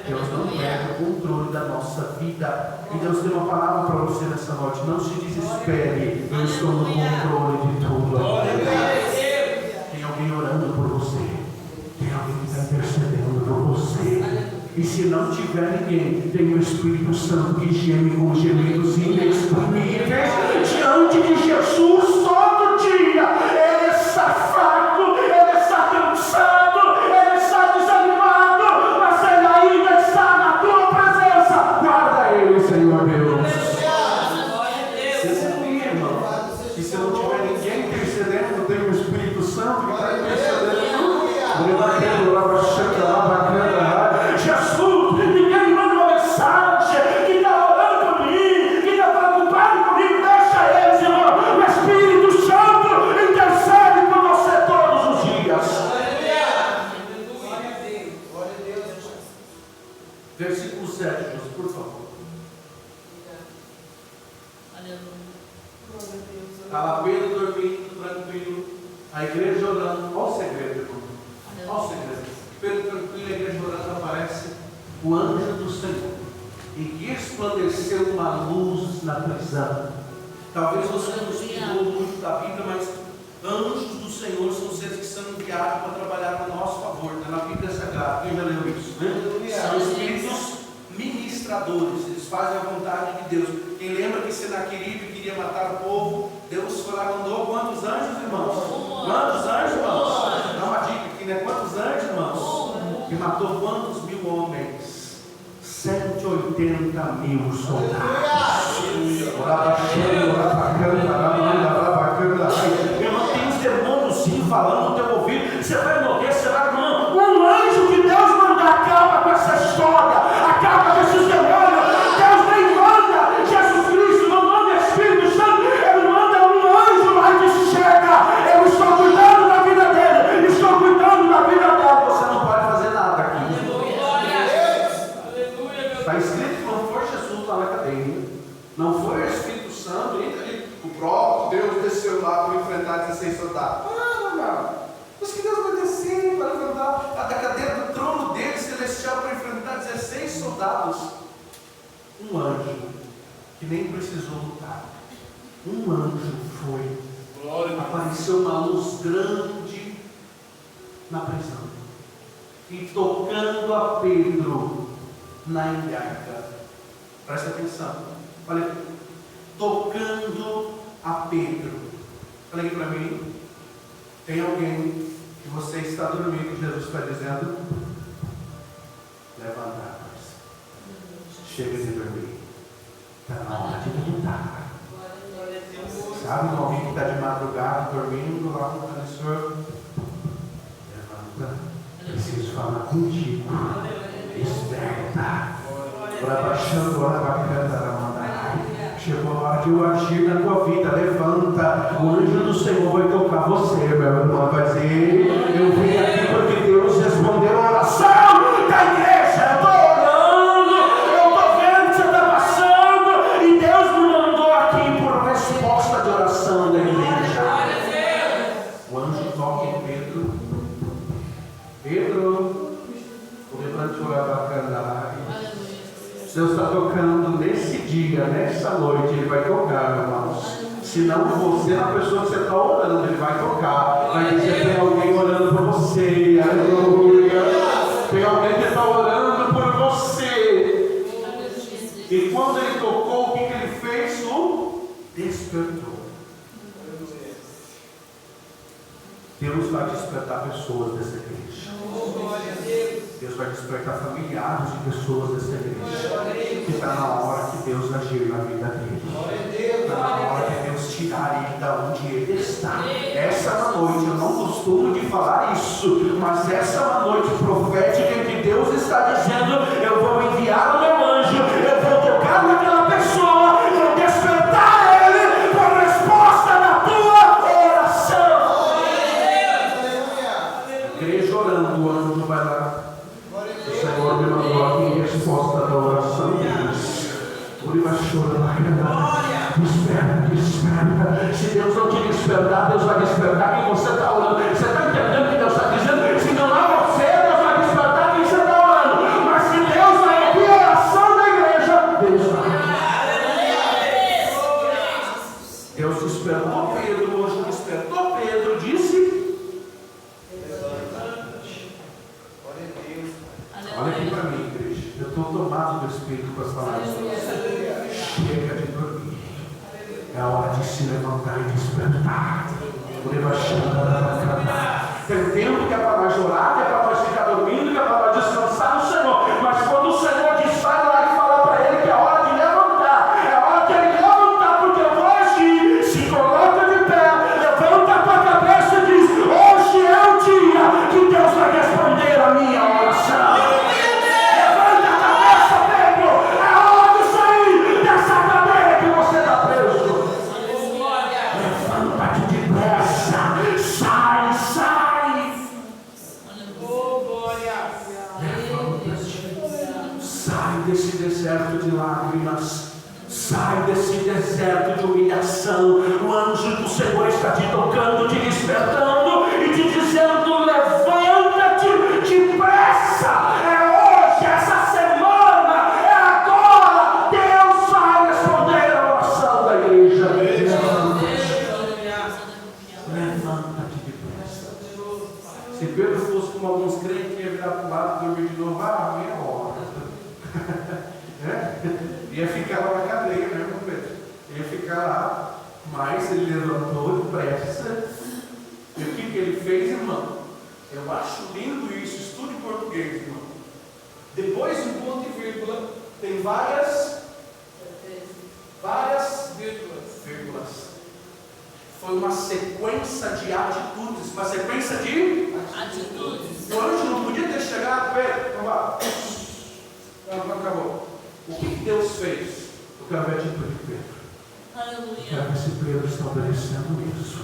Deus não perde o controle da nossa vida. E Deus tem uma palavra para você nessa noite: não se desespere, eu estou no controle de tudo. Tem alguém orando por você, tem alguém que está intercedendo por você. E se não tiver ninguém, tem o Espírito Santo que geme com gemidos inexprimíveis diante de Jesus todo dia. Ele está fraco, ele está cansado, ele está desanimado, mas ele ainda está na tua presença. Guarda ele, Senhor Deus. Você sabia, irmão, que se não tiver Versículo 7, José, por favor. Estava Pedro dormindo, tranquilo, a igreja orando. Olha o segredo, irmão. Olha o segredo. Pedro tranquilo, a igreja orando, aparece o anjo do Senhor, e que resplandeceu uma luz na prisão. Talvez você não estudou muito da Bíblia, mas anjos do Senhor são seres que são enviados para trabalhar a nosso favor, né? Na Bíblia Sagrada. Quem já leu isso? Né? São espíritos ministradores, eles fazem a vontade de Deus. Quem lembra que Senaqueribe queria matar o povo, Deus foi lá e mandou quantos anjos, irmãos? Quantos anjos, irmãos? Dá uma dica aqui, né? Quantos anjos, irmãos? Que matou quantos mil homens? 180 mil soldados. Irmão, tem uns demônios falando no teu ouvido. Você vai morrer, será que não? Um anjo de Deus manda, acaba com essa história, acaba com esses demônios. Deus nem manda Jesus Cristo, não manda Espírito Santo, Ele manda um anjo lá que chega. Eu estou cuidando da vida dele, estou cuidando da vida dela. Você não pode fazer nada aqui. Está escrito que não foi Jesus lá na cadeia, não foi o Espírito Santo, o próprio Deus desceu lá para enfrentar 16 soldados. Não. Mas que Deus vai descer para enfrentar da cadeira do trono dele celestial para enfrentar 16 soldados? Um anjo que nem precisou lutar. Um anjo foi. Apareceu uma luz grande na prisão e tocando a Pedro na ilharga. Presta atenção. Olha, tocando a Pedro. Olha aqui para mim. Tem alguém que você está dormindo, Jesus está dizendo: levanta, chega de dormir, está na hora de levantar. Sabe, alguém que está de madrugada dormindo lá no transfer? Levanta, preciso falar contigo. Desperta. Chegou a hora de eu agir na tua vida. Levanta. O anjo do Senhor vai tocar você, meu irmão. Vai dizer: eu vim aqui porque Deus respondeu a oração da igreja. Eu estou orando, eu estou vendo o que você está passando, e Deus me mandou aqui por resposta de oração da igreja. O anjo toca em Pedro. Pedro, levantou a bacana. Deus está tocando nesse dia, nessa noite. Ele vai tocar, irmãos. Se não você, na pessoa que você está orando, Ele vai tocar. Vai dizer: tem alguém orando por você. Aleluia. Tem alguém que está orando por você. E quando Ele tocou, o que Ele fez? O despertou. Deus vai despertar pessoas dessa igreja. Deus vai despertar familiares de pessoas dessa igreja. Que está na hora que Deus agir na vida dele. Está na hora que Deus tirar ele da onde ele está. Essa é uma noite, eu não costumo de falar isso, mas essa é uma noite profética em que Deus está dizendo: eu vou enviar o meu anjo, eu vou tocar naquela pessoa, vou despertar ele por resposta da tua oração. Igreja orando, o anjo vai lá. O Senhor me mandou aqui em resposta da oração deles. Desperta. Se Deus não te despertar, Deus vai despertar quem você está orando. Você está entendendo o que Deus está dizendo? Se não é você, Deus vai despertar quem você está orando. Mas se Deus vai ouvir a oração da igreja, Deus vai. Deus despertou Pedro, o anjo despertou Pedro, disse: olha aqui para mim, igreja. Eu estou tomado do Espírito para falar isso. Chega de dormir. É a hora de se levantar e despertar. Tem tempo que é para nós orar, que é para nós ficar dormindo, que é para nós descansar no Senhor. Mas quando o Senhor diz: sai lá e fala para ele que é a hora de levantar. É a hora de ele levantar, porque eu vou agir. Se coloca de pé, levanta a tua cabeça e diz: hoje é o dia que Deus vai responder a minha oração. Sai. Sai desse deserto de lágrimas. Sai desse deserto de humilhação. O anjo do Senhor está te tocando, te despertando e te dizendo: levanta-te depressa. É hoje, essa semana, é agora. Deus vai responder a oração da igreja. Levanta-te depressa. Se Pedro fosse como alguns crentes, ia virar para o lado e dormir de novo, meia hora. Ia ficar lá na cadeia, né, meu Pedro? Ia ficar lá, mas ele levantou depressa. E o que ele fez, irmão? Eu acho lindo isso, estude português, irmão. Depois de ponto e vírgula, tem várias vírgulas. Foi uma sequência de atitudes, uma sequência de atitudes. O anjo não podia ter chegado, Pedro, vamos lá. Não, acabou. O que Deus fez? Eu quero ver a atitude de Pedro. Aleluia. Eu quero ver se Pedro está obedecendo isso.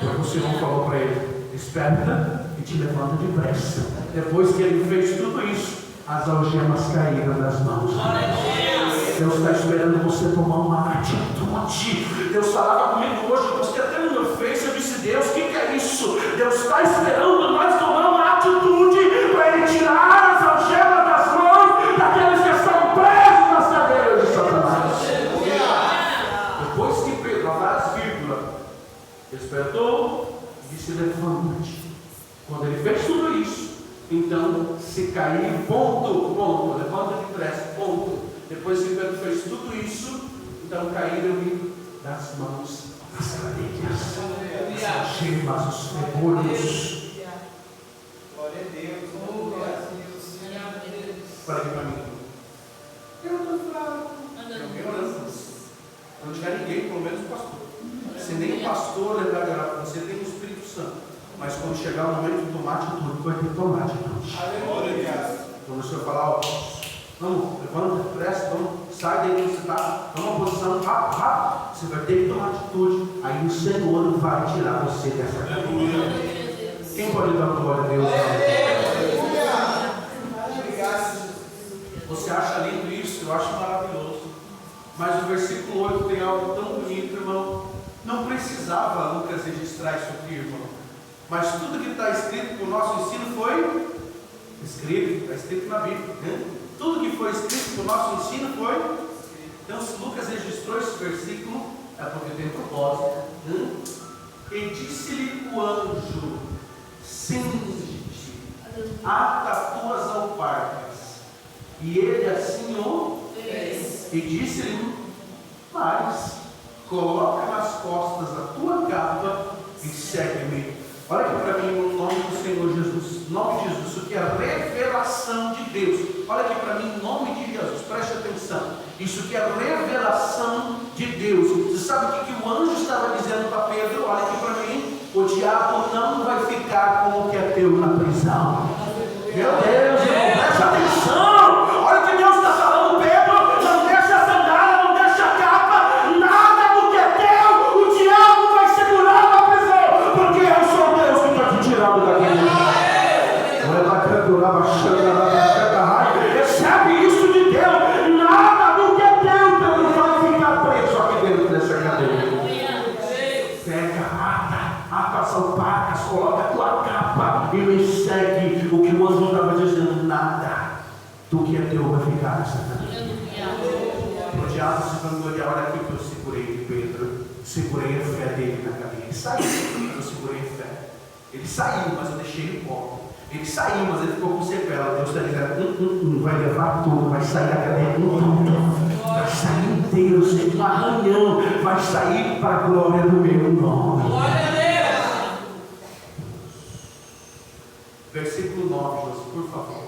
Porque o Senhor falou para ele: desperta e te levanta depressa. Depois que ele fez tudo isso, as algemas caíram das mãos. Deus está esperando você tomar uma atitude. Deus falava comigo hoje, você até no meu face, eu disse: Deus, o que é isso? Deus está esperando nós tomar uma atitude para Ele tirar as algemas das mãos daqueles que estão presos nas cadeias de Satanás. Depois que Pedro, a várias vírgulas, despertou e disse: levanta-te. Quando ele fez tudo isso, então se cair, ponto, levanta depressa, ponto. Depois que Pedro fez tudo isso, então caíram-lhe das mãos as cadeias, as algemas, os ferrolhos. Glória a Deus. Fala aqui para mim. Eu não estou fraco. Não tiver ninguém, pelo menos o pastor. Se nem o pastor lembrar de orar para você, tem o Espírito Santo. Mas quando chegar o momento de tomar atitude, vai ter que tomar atitude. Quando o Senhor falar: vamos, levanta, presta, vamos, sai daí que você está, toma uma posição, rápido, você vai ter que tomar atitude. Aí o Senhor vai tirar você dessa cadeia. Quem pode dar glória a Deus? Você acha lindo isso? Eu acho maravilhoso. Mas o versículo 8 tem algo tão bonito, irmão. Não precisava Lucas registrar isso aqui, irmão. Mas tudo que está escrito para o nosso ensino foi escrito, está escrito na Bíblia. Né? Tudo que foi escrito para o nosso ensino foi. Então, se Lucas registrou esse versículo, é porque tem propósito. E disse-lhe o anjo: cinge-te, ata as tuas alparcas. E ele assim o fez. E disse-lhe mais: coloca nas costas a tua capa e segue-me. Olha aqui para mim, no nome do Senhor Jesus. Em nome de Jesus, isso aqui é a revelação de Deus. Olha aqui para mim, em nome de Jesus, preste atenção. Isso aqui é a revelação de Deus. Você sabe o que o anjo estava dizendo para Pedro? Olha aqui para mim: o diabo não vai ficar com o que é teu na prisão. Meu Deus, irmão, preste atenção. Olha o que Deus está falando, Pedro. Não deixa a sandália, não deixa a capa. Nada do que é teu, o diabo vai segurar na prisão. Porque eu sou Deus que está te tirando daqui. Recebe isso de Deus. Nada do que é teu, Deus vai ficar preso aqui dentro dessa cadeia. Pega, ata as alparcas, coloca a tua capa e me segue. O que o anjo estava dizendo: nada do que é teu vai ficar nessa cadeia. O diabo se vangloriar: olha aqui que eu segurei de Pedro, segurei a fé dele na cadeia. Ele saiu, mas eu segurei a fé. Ele saiu, mas eu deixei ele pobre. Ele saiu, mas ele ficou com sequela. Deus está dizendo: vai levar tudo, vai sair da cadeia com tudo. Vai sair inteiro, sem um arranhão. Vai sair para a glória do meu nome. Versículo 9, José, por favor.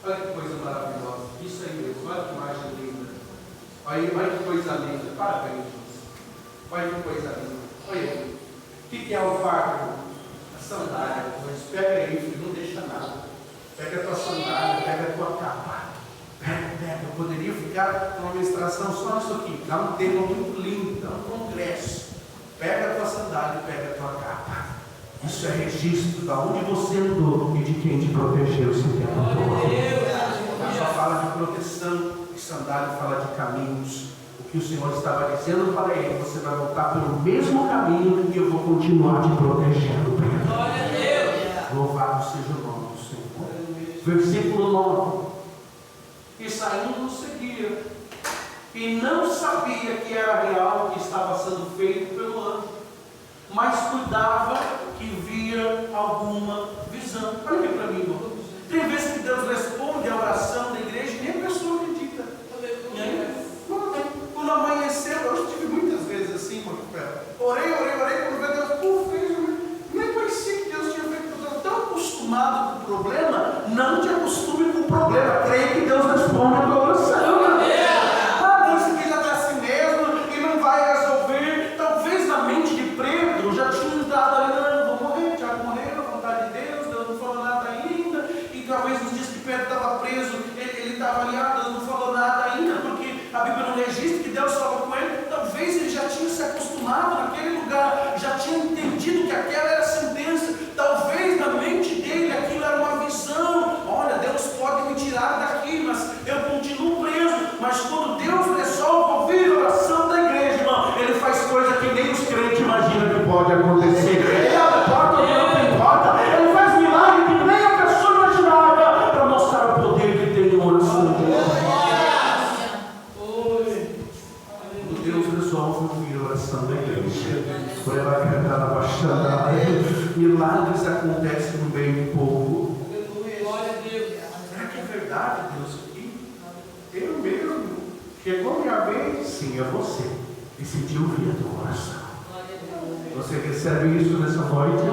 Olha que coisa maravilhosa. Isso aí mesmo, olha que imagem linda. Olha que coisa linda. Parabéns, José. Olha que coisa linda. Olha aí. O que é o fardo? A sandália. Mas pega aí, filho, não deixa nada. Pega a tua sandália, pega a tua capa. Pega. Eu poderia ficar com uma ministração só nisso aqui. Dá um tema muito lindo, dá um congresso. Pega a tua sandália e pega a tua capa. Isso é registro de onde você andou e de quem te protegeu, se tempo todo. sandália fala de caminhos. O que o Senhor estava dizendo para ele: você vai voltar pelo mesmo caminho e eu vou continuar te protegendo, Pedro. Glória a Deus. Louvado seja o nome do Senhor. Versículo 9. E saindo seguia, e não sabia que era real o que estava sendo feito pelo anjo, mas cuidava que via alguma visão. Olha aqui para mim, irmão. Tem vezes que Deus responde a oração da igreja e nem a pessoa acredita. E aí, quando amanheceu, eu tive muitas vezes assim, irmão. Orei, quando Deus fez, nem parecia que Deus tinha feito. Eu estava tão acostumado com o problema, não te acostume com o problema. Creia que Deus responde a tua oração. Isso aqui já está assim mesmo e não vai resolver. Talvez na mente de Pedro já tinha entrado ali: não, vou morrer, Tiago morreu, a vontade de Deus, Deus não falou nada ainda. E talvez nos dias que Pedro estava preso, ele estava ali: Deus não falou nada ainda, porque a Bíblia não registra que Deus falou com ele. Talvez ele já tinha se acostumado naquele lugar, já tinha entendido que aquela era a sentença. Talvez na mente dele aquilo era uma visão: olha, Deus pode me tirar daqui, mas eu continuo preso. Mas quando Deus resolve ouvir a oração da igreja, irmão, Ele faz coisa que nem os crentes imaginam que pode acontecer. Ele abre porta onde não tem porta. Ele faz milagre que nem a pessoa imaginava, para mostrar o poder que tem em oração de Deus. Quando Deus resolve ouvir a oração da igreja, milagres acontecem no meio do povo. Glória a Deus. Será que é verdade, Deus, aqui? Eu mesmo. Chegou minha vez? Sim, é você. Decidi ouvir a tua oração. Você recebe isso nessa noite?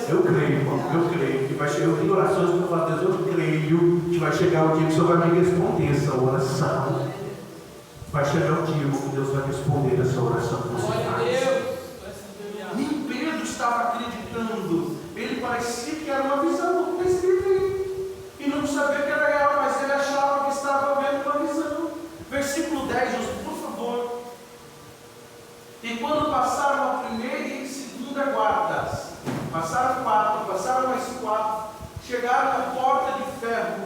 Eu creio, irmão. Eu creio que vai chegar. Eu tenho orações para falar: Deus, eu creio que vai chegar o dia que o Senhor vai me responder essa oração. Vai chegar o dia que Deus vai responder essa oração que você faz. Nem Pedro estava acreditando. Ele parecia que era uma visão do que escrito aí. E não sabia que era real, mas ele achava que estava vendo uma visão. Versículo 10, por favor. E quando passaram a primeira e segunda guardas, passaram 4, passaram mais 4, chegaram à porta de ferro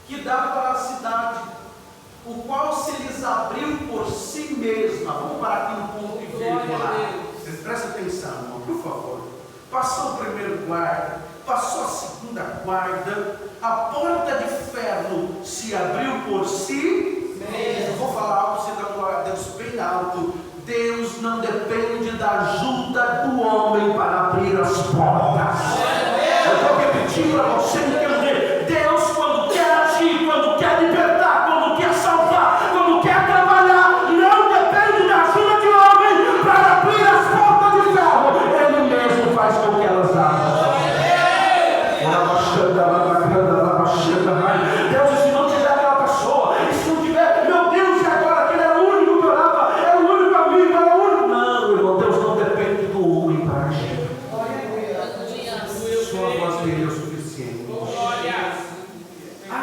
que dá para a cidade, o qual se lhes abriu por si mesma. Vamos parar aqui no ponto e vírgula. Presta atenção, irmão, por favor. Passou o primeiro guarda, passou a segunda guarda, a porta de ferro se abriu por si mesmo. Eu vou falar algo, você dá glória a Deus bem alto. Deus não depende da ajuda do homem para abrir as portas. Eu vou repetir para você entender. Deus, quando quer agir, quando quer libertar, quando quer salvar, quando quer trabalhar, não depende da ajuda de homem para abrir as portas de ferro. Ele mesmo faz com que elas abram. Deus, se não tiver aquela pessoa, e se não tiver, meu Deus, e agora? Aquele era o único que orava, era o único amigo, era o único. Não, irmão, Deus não depende do homem para agir. Só a voz dele é o suficiente.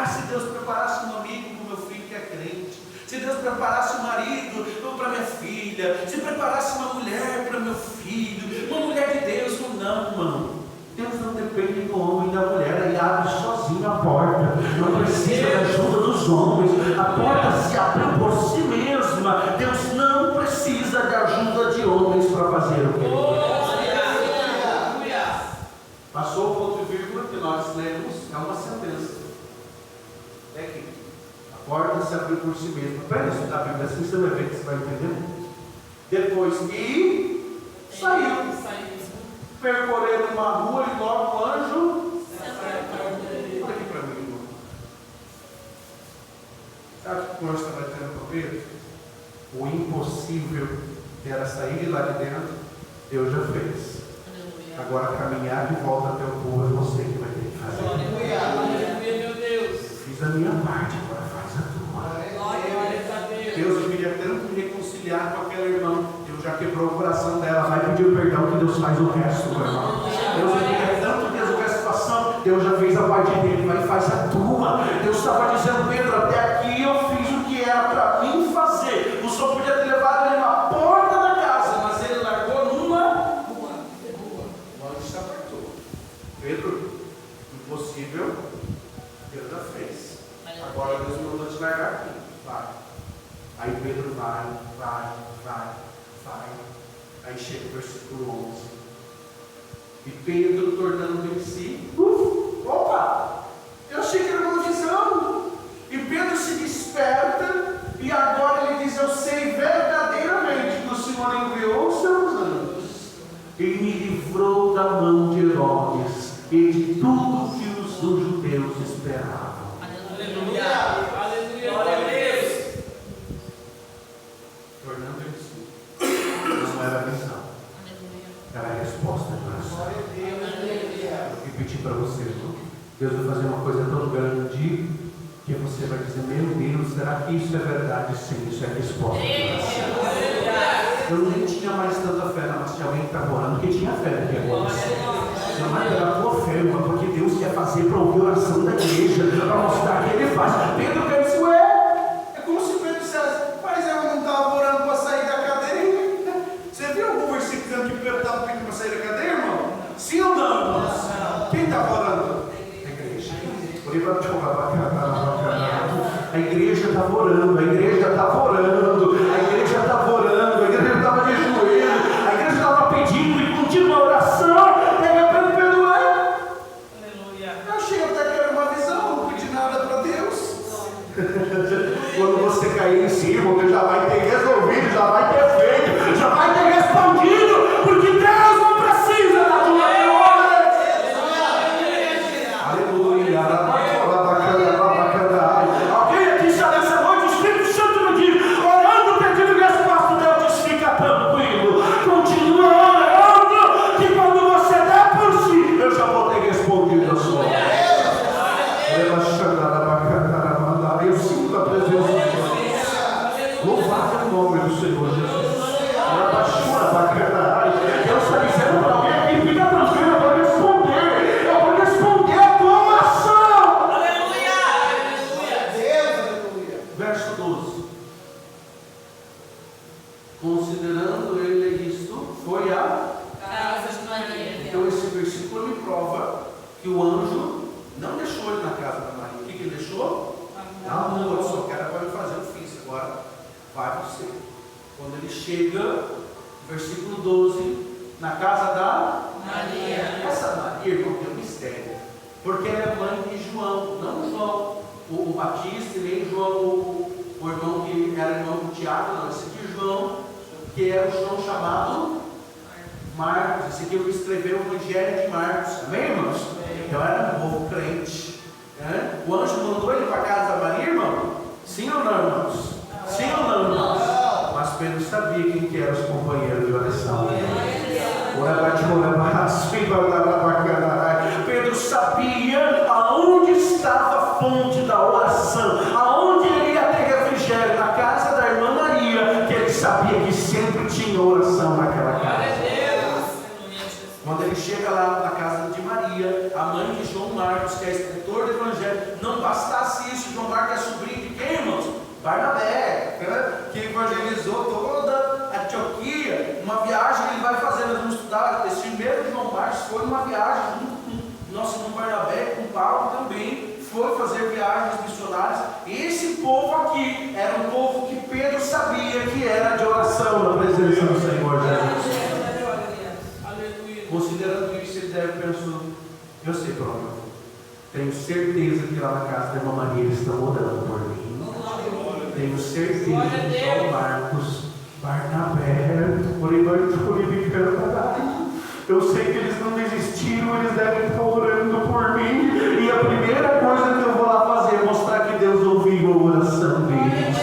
Se Deus preparasse um amigo para o meu filho que é crente, se Deus preparasse um marido para minha filha, se preparasse uma mulher para meu filho, uma mulher de Deus, não, irmão. Deus não depende do homem e da mulher, ele abre sozinho a porta, não precisa da ajuda dos homens, a porta se abriu por si mesma. Deus não precisa de ajuda de homens para fazer o que ele quer. Passou o ponto e vírgula que nós lemos, é uma sentença. É aqui. A porta se abriu por si mesma. Para estudar a Bíblia assim, você vai ver que você vai entender. Depois que saiu. Percorrendo uma rua e logo o anjo. Olha aqui para mim, irmão. Sabe o que o anjo estava dizendo para Pedro? O impossível era sair de lá de dentro, Deus já fez. Agora caminhar de volta até o povo é você que vai ter que fazer. Meu Deus. Fiz a minha parte, agora faz a tua. Deus, eu queria tanto me reconciliar com aquela irmã. Deus já quebrou o coração dela. Vai pedir o perdão que Deus faz o resto, meu irmão. Deus, eu queria tanto resolver a situação. Deus já fez a parte dele, vai e faz a tua. Deus estava dizendo: Pedro, até aqui eu fiz o que era para mim fazer. O Senhor podia ter levado ele na porta da casa, mas ele largou numa rua. O anjo se apartou. Pedro, impossível, Deus já fez. Agora Deus me mandou te largar aqui. Vai. Aí Pedro vai. Aí chega o versículo 11. E Pedro, tornando em si, opa! Eu achei que era uma visão. E Pedro se desperta e agora ele diz: eu sei verdadeiramente que o Senhor enviou os seus anjos e me livrou da mão de Herodes e de tudo que os judeus esperavam. Aleluia. Aleluia. Glória a Deus. Tornando em si. Não era a visão. Era a resposta de oração. Eu repeti para você, Deus vai fazer uma coisa tão grande que você vai dizer: meu Deus, será que isso é verdade? Sim, isso é a resposta de oração. Eu nem tinha mais tanta fé, mas tinha alguém que estava orando que tinha fé naquele negócio. Mas era a tua fé, porque Deus quer fazer para ouvir a oração da igreja, para mostrar que Ele faz. Pedro disse: ué, é como se Pedro dissesse: mas eu não estava orando para sair da cadeia. Você viu algum versículo dizendo que Pedro estava pedindo para sair da cadeia, irmão? Sim ou não, irmãos? Quem estava orando? A igreja. A igreja estava orando, a igreja estava orando, a igreja estava orando, a igreja estava de joelho, a igreja estava pedindo e continua a oração. Eu achei até que era uma visão, não pedi nada para Deus. Quando você cair em cima, Deus já vai ter resolvido, já vai ter feito, já vai ter respondido, porque Deus não precisa da tua glória. Aleluia. Alguém aqui está nessa noite, o Espírito Santo me diz, orando, pedindo resposta, Deus diz: fica tranquilo, continua orando, que quando você der por si, eu já vou ter respondido a sua oração. Eu sinto a presença de Deus. Louvado o nome do Senhor Jesus. Deus está dizendo para alguém aqui: fica tranquilo, eu vou responder. Eu vou responder a tua oração. Aleluia. Verso 12. Considerando ele isto, foi a Casa de Maria. Então esse versículo me prova que o anjo não deixou ele na casa da Maria. O que ele deixou? Na rua. Eu só quero agora fazer, eu fiz. Agora vai você. Quando ele chega, versículo 12, na casa da Maria. Essa Maria, irmão, tem um mistério. Porque ela é mãe de João, não João o Batista, nem João o irmão que era irmão do Tiago, não. Esse aqui é João, que era o João chamado Marcos. Esse aqui eu escrevi o Evangelho de Marcos. Amém, irmãos? Então era um povo crente. O anjo mandou ele para a casa da Maria, irmão? Sim ou não, irmãos? Sim ou não, irmãos? Mas Pedro sabia quem que eram os companheiros de oração. Pedro sabia aonde estava a fonte da oração, aonde ele ia ter refrigério, na casa da irmã Maria, que ele sabia que sempre tinha oração naquela casa. Quando ele chega lá na casa de Maria, a mãe de João Marcos, que é escritor do Evangelho, não bastasse isso, João Marcos é sobrinho de quem, irmãos? Barnabé, que evangelizou toda a Antioquia. Uma viagem que ele vai fazer, nós vamos estudar. Esse mesmo João Marcos foi numa viagem junto com nosso irmão Barnabé, com Paulo também, foi fazer viagens missionárias. Esse povo aqui era um povo que Pedro sabia que era de oração na presença do Senhor Jesus. Considerando isso, ele deve pensar: eu sei para onde eu vou. Tenho certeza que lá na casa da irmã Maria eles estão orando por mim. Tenho certeza que João Marcos, Barnabé, eu sei que eles não desistiram, eles devem estar orando por mim. E a primeira coisa que eu vou lá fazer é mostrar que Deus ouviu a oração deles.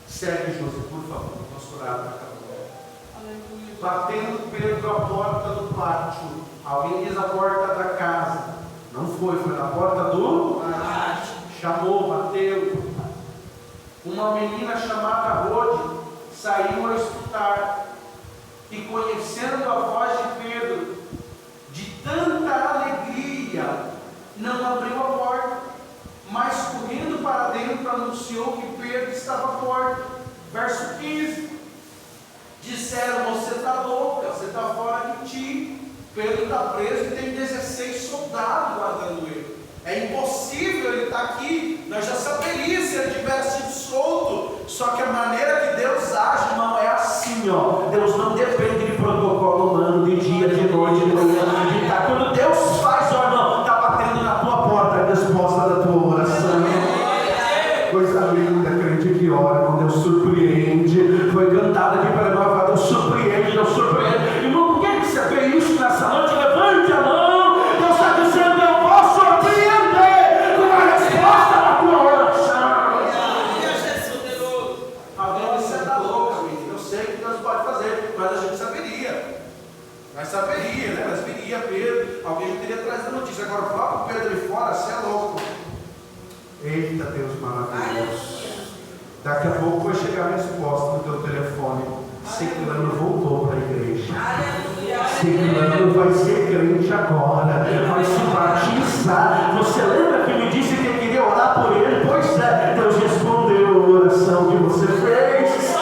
Segue, José, por favor. Nosso orar para cada um. Batendo Pedro a porta do pátio. Alguém diz a porta da casa. Não foi na porta do pátio. Chamou, bateu. Uma menina chamada Rode saiu a escutar. E conhecendo a voz de Pedro, de tanta alegria, não abriu a porta, mas correndo para dentro anunciou que Pedro estava à porta. Verso 15. Disseram: você está louca, você está fora de ti. Pedro está preso e tem 16 soldados guardando ele. É impossível nós já saberíamos se ele tivesse sido solto. Só que a maneira que Deus age, irmão, é assim, ó. Deus não depende de protocolo humano, de dia, de noite, de manhã, de tarde. Quando Deus faz, ó, irmão, está batendo na tua porta a resposta da tua oração. Coisa linda, crente que ora, irmão, Deus surpreende. Foi cantada aqui para nós, Deus surpreende, Deus surpreende. Irmão, por que você fez isso nessa noite? Levante a mão. Deus está dizendo, eu vou surpreender com a resposta da tua oração. Alguém disse, você está louco, amigo. Eu sei que Deus pode fazer, mas a gente saberia. Nós saberia, né? Nós viria Pedro. Alguém já teria trazido a notícia. Agora fala para o Pedro ali fora, você é louco. Eita Deus maravilhoso. Daqui a pouco vai chegar a resposta no teu telefone. Ciclano voltou para a igreja. Ciclano vai ser crente agora. Vai se batizar. Você lembra que me disse que queria orar por ele? Pois é, Deus respondeu a oração que você fez.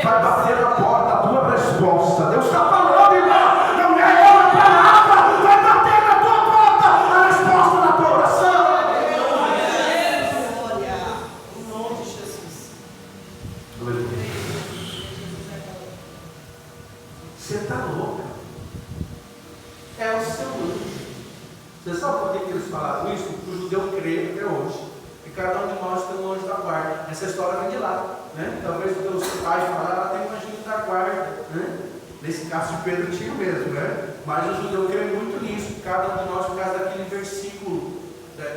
Vai bater na porta a tua resposta. Deus está falando, irmão. Não é hora para nada. Vai bater na tua porta a resposta da tua oração. Você está louca? É o seu anjo. Você sabe por que eles falaram isso? Porque o judeu crê até hoje. E cada um de nós tem um anjo da guarda. Essa história vem de lá. Né? Talvez o teu pai falar, tem um anjinho da guarda. Né? Nesse caso de Pedro tinha mesmo. Né? Mas o judeu crê muito nisso. Cada um de nós, por causa daquele versículo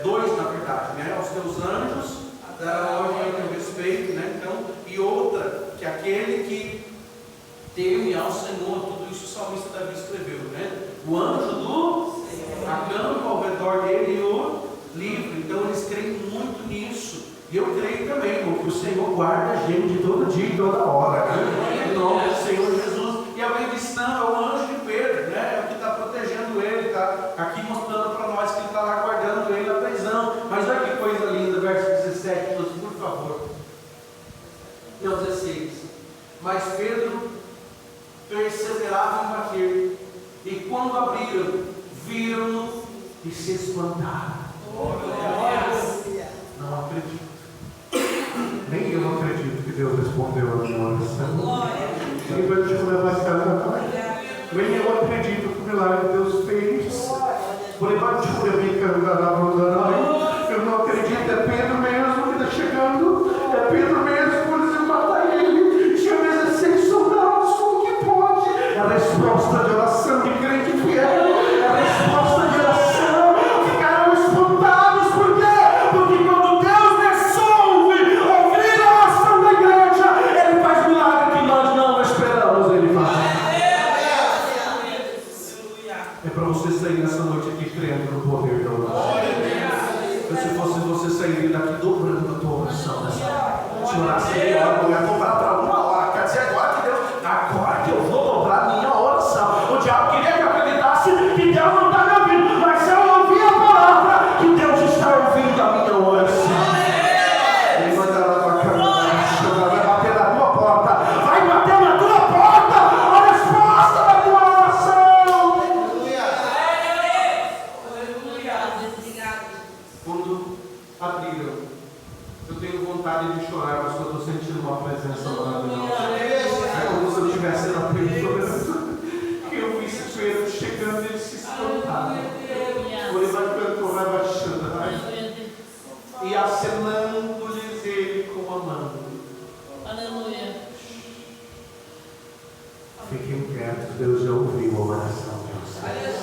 2, na verdade. Né? Aos teus anjos dará ordem ao teu respeito. Né? Então, e outra, que aquele que teme ao Senhor, tudo isso o salmista Davi escreveu, né? O anjo do acampa ao redor dele e o livre. Então eles creem muito nisso. E eu creio também, irmão, que o Senhor guarda a gente todo dia e toda hora, né? Em nome do Senhor Jesus. E alguém disse, não, é o anjo de Pedro, né? É o que está protegendo ele, está aqui mostrando para nós que ele está lá guardando ele na prisão. Mas olha que coisa linda, verso 17, por favor. Não, 16. Mas Pedro perseverava em bater, e quando abriram, viram-no e se espantaram. Não acredito. Nem eu acredito que Deus respondeu a minha oração. Nem eu acredito que o milagre Deus fez. Eu não acredito, é Pedro mesmo que está chegando. É Pedro mesmo, por isso matar ele. Tinha 16 soldados, como que pode? É a resposta de oração de crente fiel. É a resposta de oração. Ficaram espantados, por quê? Porque quando Deus resolve ouvir a oração da igreja, Ele faz milagre que nós não esperamos, Ele faz. É para você sair nessa noite aqui crendo no poder da oração. Se fosse você sair daqui dobrando a tua oração nessa hora. Se orasse meia hora, eu ia dobrar para 1 hora. Quer dizer, agora que eu vou dobrar a minha oração. O diabo queria que eu acreditasse que Deus não está me ouvindo. Mas se eu ouvir a palavra, que Deus está ouvindo a minha oração. Ele vai dar na tua cama, vai bater na tua porta. Vai bater na tua porta a resposta da tua oração. Quando abriram, eu tenho vontade de chorar, mas eu estou sentindo uma presença maravilhosa. É como se eu estivesse na presença. Que eu vi esse Pedro chegando e ele se espantava. Ele vai cantar, vai baixando, e acenando-lhes ele com a mão. Aleluia. Fiquem quietos, Deus já ouviu a oração de vocês.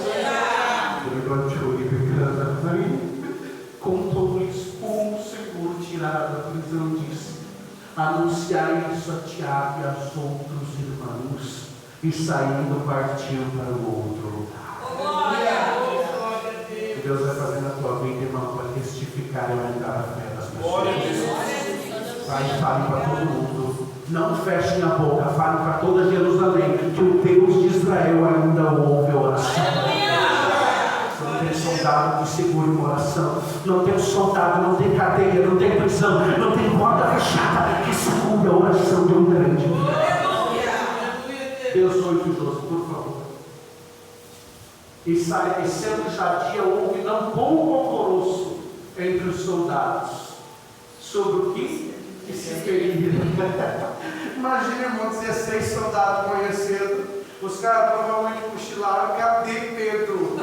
Contou-lhes como o Senhor tirara da prisão, disse: anunciai isso a Tiago e aos outros irmãos. E saindo partiu para o outro lugar. E Deus vai fazer na tua vida, irmão, para testificar e aumentar a fé das pessoas. Vai e fale para todo mundo. Não fechem a boca, fale para toda Jerusalém que o Deus de Israel ainda ouve a oração. Não tem soldado que segure uma oração. Não tem soldado, não tem cadeia, não tem prisão, não tem porta fechada que segure a oração de um grande. Deus foi justo, por favor. E sendo já dia, houve não pouco alvoroço entre os soldados. sobre o que se feriram. Imagina, irmão, 16 soldados conhecendo. Os caras provavelmente cochilaram. Cadê Pedro?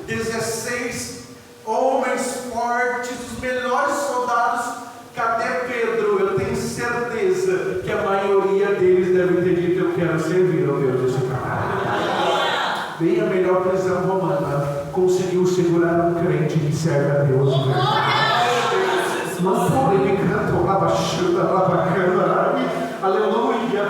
16 homens fortes, os melhores soldados. Cadê Pedro? Eu tenho certeza que a maioria deles deve ter dito: eu quero servir ao Deus desse cara. Nem a melhor prisão romana conseguiu segurar um crente que serve a Deus de verdade. Mas ele cantou lá baixando, lá bacana. Aleluia.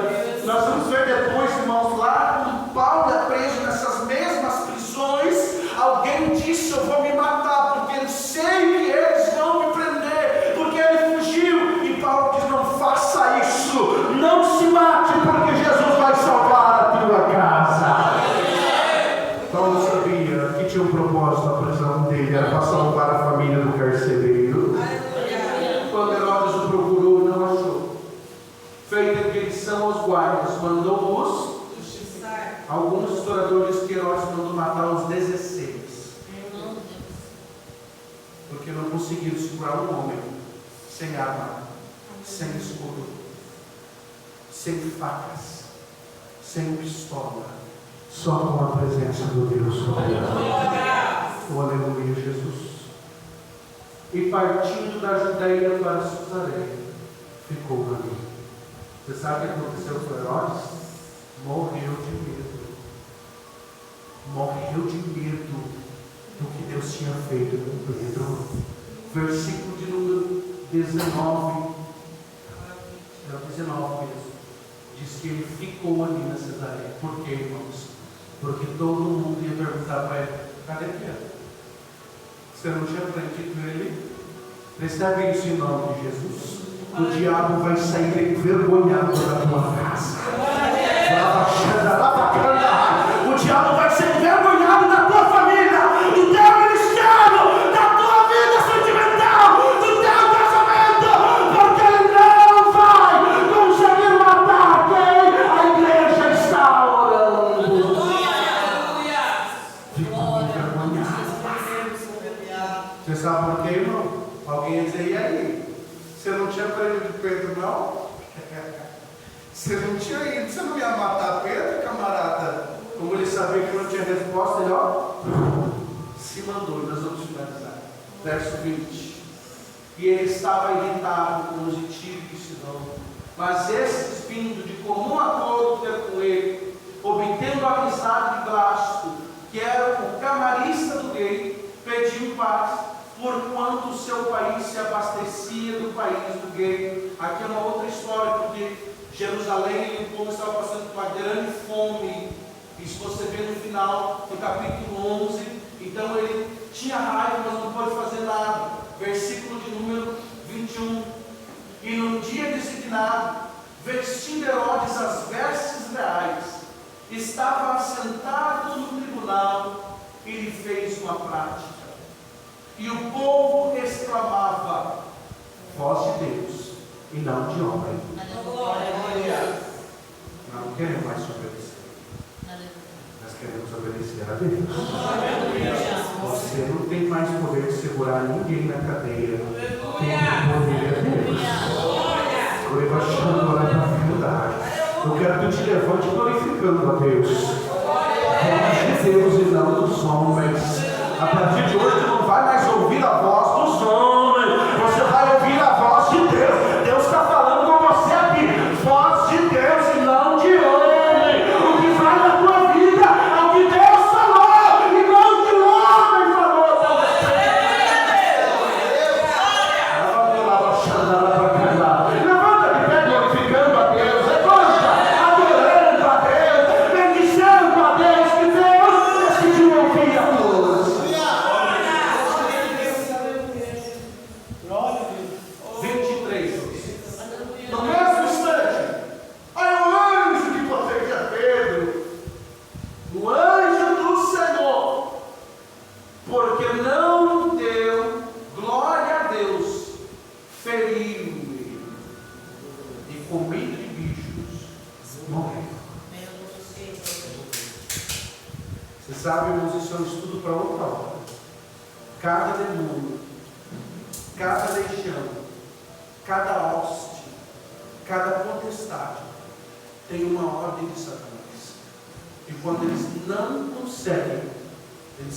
Nós vamos ver depois, irmãos, lá quando Paulo é preso nessas mesmas prisões, alguém disse: eu vou me matar, porque eu sei que eles vão me prender, porque ele fugiu. E Paulo diz: não faça isso, não se mate, porque Jesus vai salvar a tua casa. Paulo sabia que tinha um propósito a prisão dele, era para salvar a família do carcereiro. Quando Herodes o procurou, não achou. Feita inquisição aos guardas, mandou-os justiçar. Alguns historiadores que Herodes mandou matar os 16. Porque não conseguiram segurar um homem sem arma, sem escudo, sem facas, sem pistola, só com a presença do Deus soberano. Oh, aleluia, Jesus. E partindo da Judeia para Susaré, ficou ali. Você sabe o que aconteceu com Herodes? Morreu de medo. Morreu de medo do que Deus tinha feito com Pedro. Versículo de número 19. É o 19 mesmo. Diz que ele ficou ali na Cesaré. Por quê, irmãos? Porque todo mundo ia perguntar para ele: cadê Pedro? Você não tinha aprendido ele? Recebe isso em nome de Jesus. O diabo vai sair envergonhado da tua casa. O diabo vai ser envergonhado da tua família, do teu ministério, da tua vida sentimental, do teu casamento, porque ele não vai conseguir matar quem a igreja está orando. Ficou envergonhado. Você sabe por quê, irmão? Alguém ia dizer: e aí? Você não tinha aprendido Pedro, não? Você não tinha ido, você não ia matar Pedro, camarada? Como ele sabia que não tinha resposta, ele se mandou. E nós vamos finalizar. Verso 20. E ele estava irritado com os de Tiro e Sidom, mas esses, vindo de comum acordo ter com ele, obtendo a amizade de Blasto, que era o camarista do rei, pediu paz, porquanto o seu país se abastecia do país do rei. Aqui é uma outra história, porque Jerusalém e o povo estavam passando por uma grande fome. Isso você vê no final do capítulo 11. Então ele tinha raiva, mas não pôde fazer nada. Versículo de número 21. E no dia designado, vestindo Herodes as vestes reais, estava assentado no tribunal e lhe fez uma prática. E o povo exclamava: voz de Deus e não de homem. Nós não queremos mais obedecer. Nós queremos obedecer a Deus. Você não tem mais poder de segurar ninguém na cadeia. Quem tem poder é Deus. Eu quero que tu te levante glorificando a Deus. Voz de Deus e não dos homens. A partir de hoje tu não vai mais ouvir a voz dos homens, você vai ouvir a voz de Deus. Deus está falando com você aqui. Voz de Deus e não de homem. O que vai na tua vida é o que Deus falou e não que o homem falou para você. Levanta de pé glorificando a Deus. Levanta adorando a Deus, bendizendo a Deus, que Deus decidiu ouvir a todos. 23. No mesmo instante, aí o anjo que protegia Pedro, o anjo do Senhor, porque não deu glória a Deus, feriu-o, e comido de bichos, morreu. Você sabe, irmãos, isso é um estudo para outra hora. Cada demônio, cada legião, cada hoste, cada potestade tem uma ordem de Satanás. E quando eles não conseguem, eles